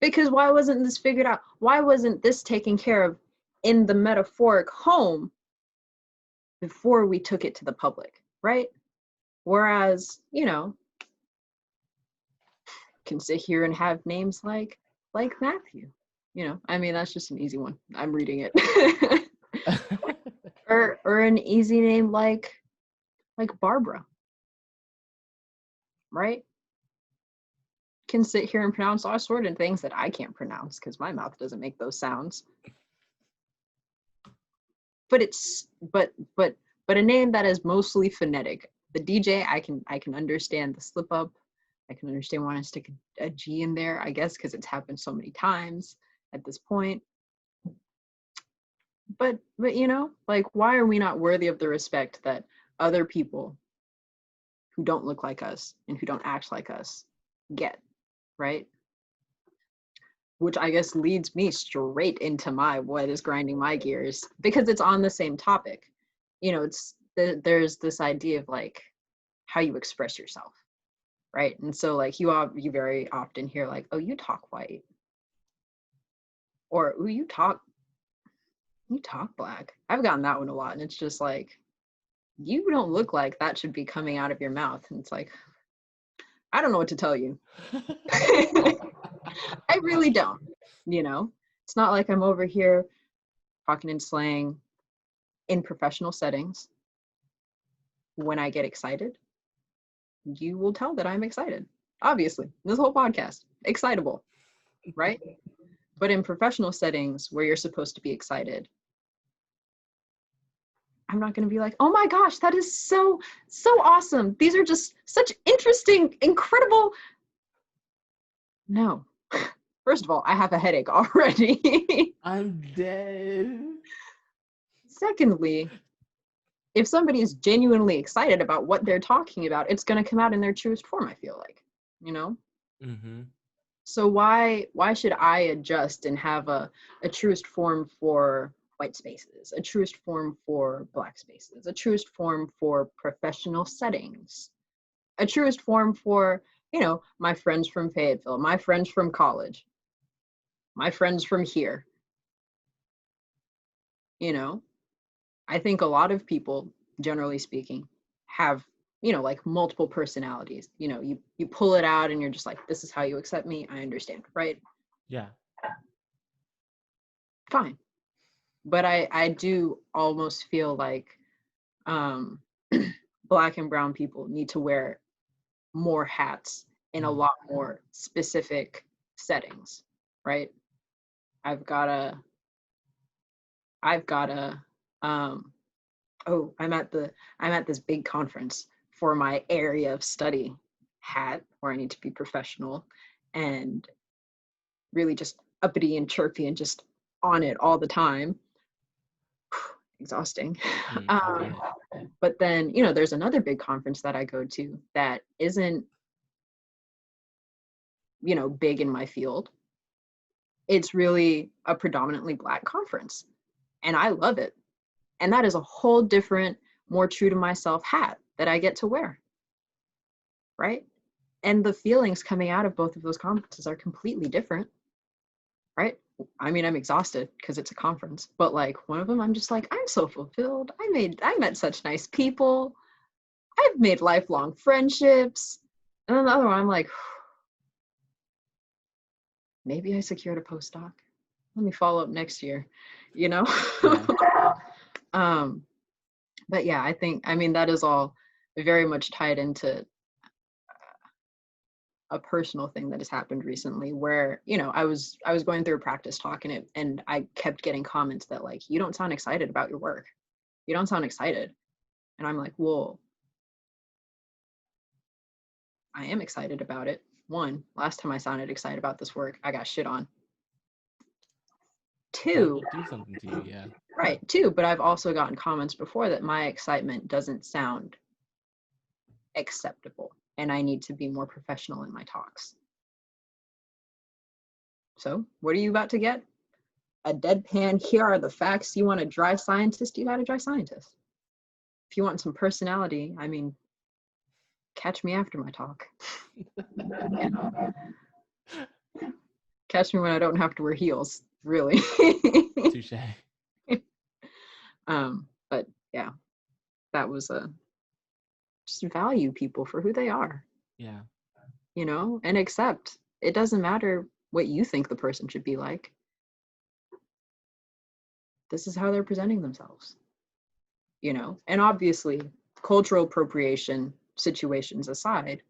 Because why wasn't this figured out? Why wasn't this taken care of in the metaphoric home before we took it to the public, right? Whereas, can sit here and have names like Matthew. I mean, that's just an easy one. I'm reading it. or an easy name like Barbara, right? Can sit here and pronounce all sorts of things that I can't pronounce because my mouth doesn't make those sounds. But a name that is mostly phonetic. The DJ, I can understand the slip up. I can understand why I stick a G in there, I guess, because it's happened so many times at this point. But like, why are we not worthy of the respect that other people who don't look like us and who don't act like us get, right? Which I guess leads me straight into what is grinding my gears, because it's on the same topic. There's this idea of like how you express yourself, right? And so like you very often hear like, oh, you talk white, or oh, you talk Black. I've gotten that one a lot, and it's just like, you don't look like that should be coming out of your mouth. And it's like, I don't know what to tell you. I really don't. It's not like I'm over here talking in slang in professional settings. When I get excited, you will tell that I'm excited. Obviously, this whole podcast, excitable, right? But in professional settings where you're supposed to be excited, I'm not going to be like, oh my gosh, that is so awesome. These are just such interesting, incredible. No. First of all, I have a headache already. I'm dead. Secondly, if somebody is genuinely excited about what they're talking about, it's going to come out in their truest form, I feel like, you know? Mm-hmm. So why should I adjust and have a truest form for white spaces, a truest form for Black spaces, a truest form for professional settings, a truest form for, you know, my friends from Fayetteville, my friends from college, my friends from here, you know? I think a lot of people, generally speaking, have, you know, like multiple personalities. You know, you pull it out and you're just like, this is how you accept me. I understand, right? Yeah. Fine. But I do almost feel like um, Black and brown people need to wear more hats in a lot more specific settings, right? I've gotta, I've gotta, um, oh, I'm at this big conference for my area of study hat where I need to be professional and really just uppity and chirpy and just on it all the time. Exhausting. I Um, bet. but then, you know, there's another big conference that I go to that isn't, you know, big in my field. It's really a predominantly Black conference, and I love it. And that is a whole different, more true to myself hat that I get to wear, right? And the feelings coming out of both of those conferences are completely different, right? I mean, I'm exhausted because it's a conference, but like one of them, I'm just like, I'm so fulfilled. I met such nice people. I've made lifelong friendships. And then the other one, I'm like, maybe I secured a postdoc. Let me follow up next year, you know? Yeah. um, but yeah, I mean, that is all very much tied into a personal thing that has happened recently where, you know, I was going through a practice talk and I kept getting comments that like, you don't sound excited about your work. You don't sound excited. And I'm like, well, I am excited about it. One, last time I sounded excited about this work, I got shit on. That Two, will do something to you. Yeah. right, two, but I've also gotten comments before that my excitement doesn't sound acceptable and I need to be more professional in my talks. So, what are you about to get? A deadpan, here are the facts. You want a dry scientist? You got a dry scientist. If you want some personality, I mean, catch me after my talk. You know? Catch me when I don't have to wear heels, really. Touche. But yeah, that was a just value people for who they are, Yeah. you know, and accept. It doesn't matter what you think the person should be like. This is how they're presenting themselves, you know, and obviously cultural appropriation situations aside,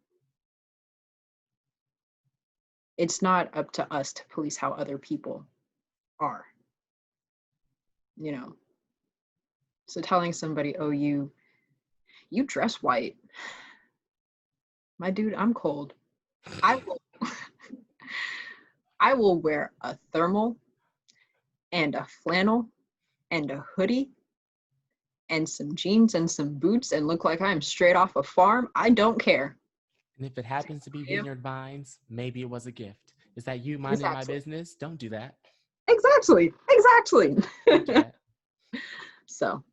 it's not up to us to police how other people are, you know. So telling somebody, oh, you dress white, my dude, I'm cold. I will I will wear a thermal and a flannel and a hoodie and some jeans and some boots and look like I'm straight off a farm. I don't care. And if it happens to be Yeah. vineyard vines, maybe it was a gift. Is that you minding my Exactly. business? Don't do that. Exactly. Don't do that. So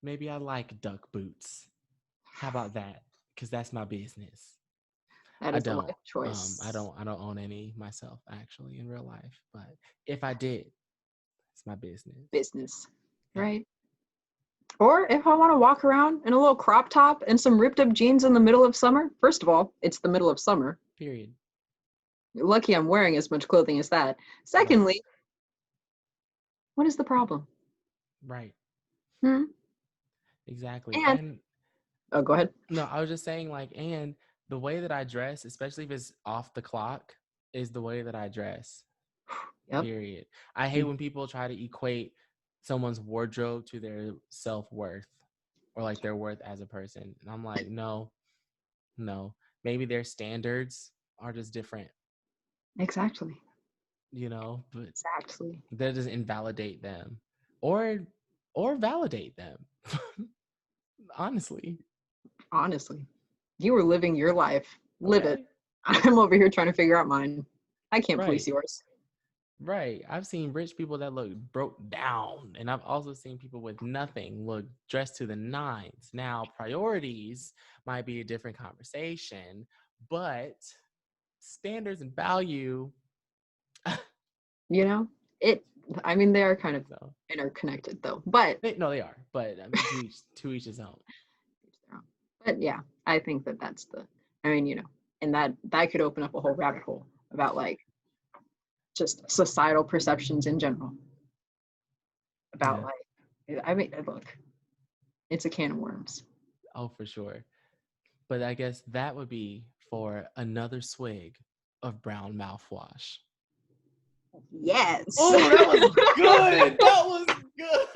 Maybe I like duck boots. How about that? Because that's my business. that I is a don't. life choice. I don't own any myself actually in real life. But if I did, it's my business. Business, Yeah. right? Or if I want to walk around in a little crop top and some ripped up jeans in the middle of summer, first of all, it's the middle of summer. Period. You're lucky I'm wearing as much clothing as that. Right. Secondly, what is the problem? Right. Hmm? Exactly. And And oh, go ahead. no, I was just saying, like, and the way that I dress, especially if it's off the clock, is the way that I dress. Yep. Period. I hate when people try to equate someone's wardrobe to their self-worth or like their worth as a person. And I'm like, no, no. Maybe their standards are just different, Exactly. but Exactly. that doesn't invalidate them or validate them. Honestly. Honestly, you were living your life. Live it. Okay. I'm over here trying to figure out mine. I can't police Right. yours. Right. I've seen rich people that look broke down, and I've also seen people with nothing look dressed to the nines. Now, priorities might be a different conversation, but standards and value, You know, it. I mean, they are kind of so interconnected, though. But no, they are. But I mean, to each his own. but yeah, I think that that's the. I mean, and that could open up a whole rabbit hole about like just societal perceptions in general about Yeah. like. I mean, look, it's a can of worms. Oh, for sure. But I guess that would be for another swig of brown mouthwash. Yes. Oh, that was good. That was good.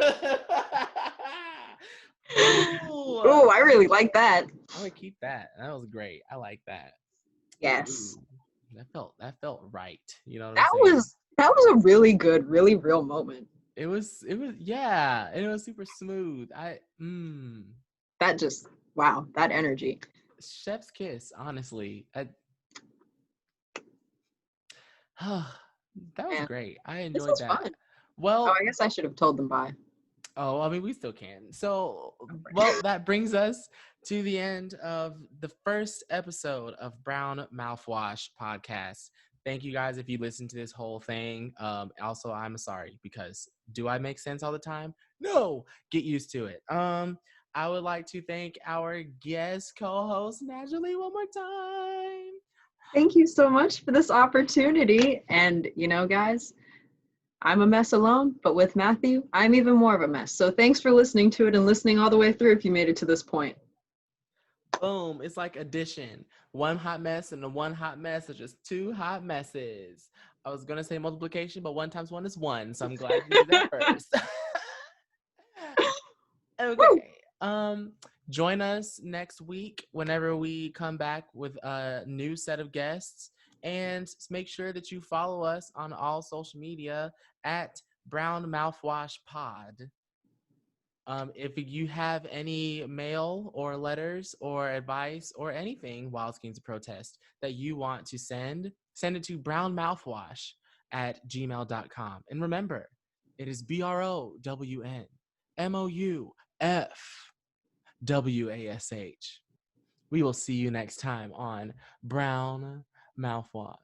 Oh, Oh, I really like that. I'm gonna keep that. That was great. I like that. Yes. Ooh, that felt right. You know what I'm That saying? was that was a really good, really real moment. It was yeah, and it was super smooth. That just wow, that energy. Chef's kiss, honestly. That was Man, great. I this enjoyed was that. fun. Oh, Well, I guess I should have told them bye. oh, I mean, we still can. So, well, that brings us to the end of the first episode of Brown Mouthwash Podcast. Thank you guys if you listened to this whole thing. Also, I'm sorry because do I make sense all the time? No, get used to it. I would like to thank our guest co-host Nadjali one more time. Thank you so much for this opportunity. And guys, I'm a mess alone, but with Matthew, I'm even more of a mess. So thanks for listening to it and listening all the way through if you made it to this point. Boom. It's like addition. One hot mess and the one hot mess are just two hot messes. I was going to say multiplication, but 1 times 1 is 1. So I'm glad you did that first. Woo! Okay. Join us next week whenever we come back with a new set of guests. And make sure that you follow us on all social media at Brown Mouthwash Pod. If you have any mail or letters or advice or anything while schemes of protest that you want to send it to brownmouthwash@gmail.com. And remember, it is BROWNMOUFWASH. We will see you next time on Brown Mouthwash.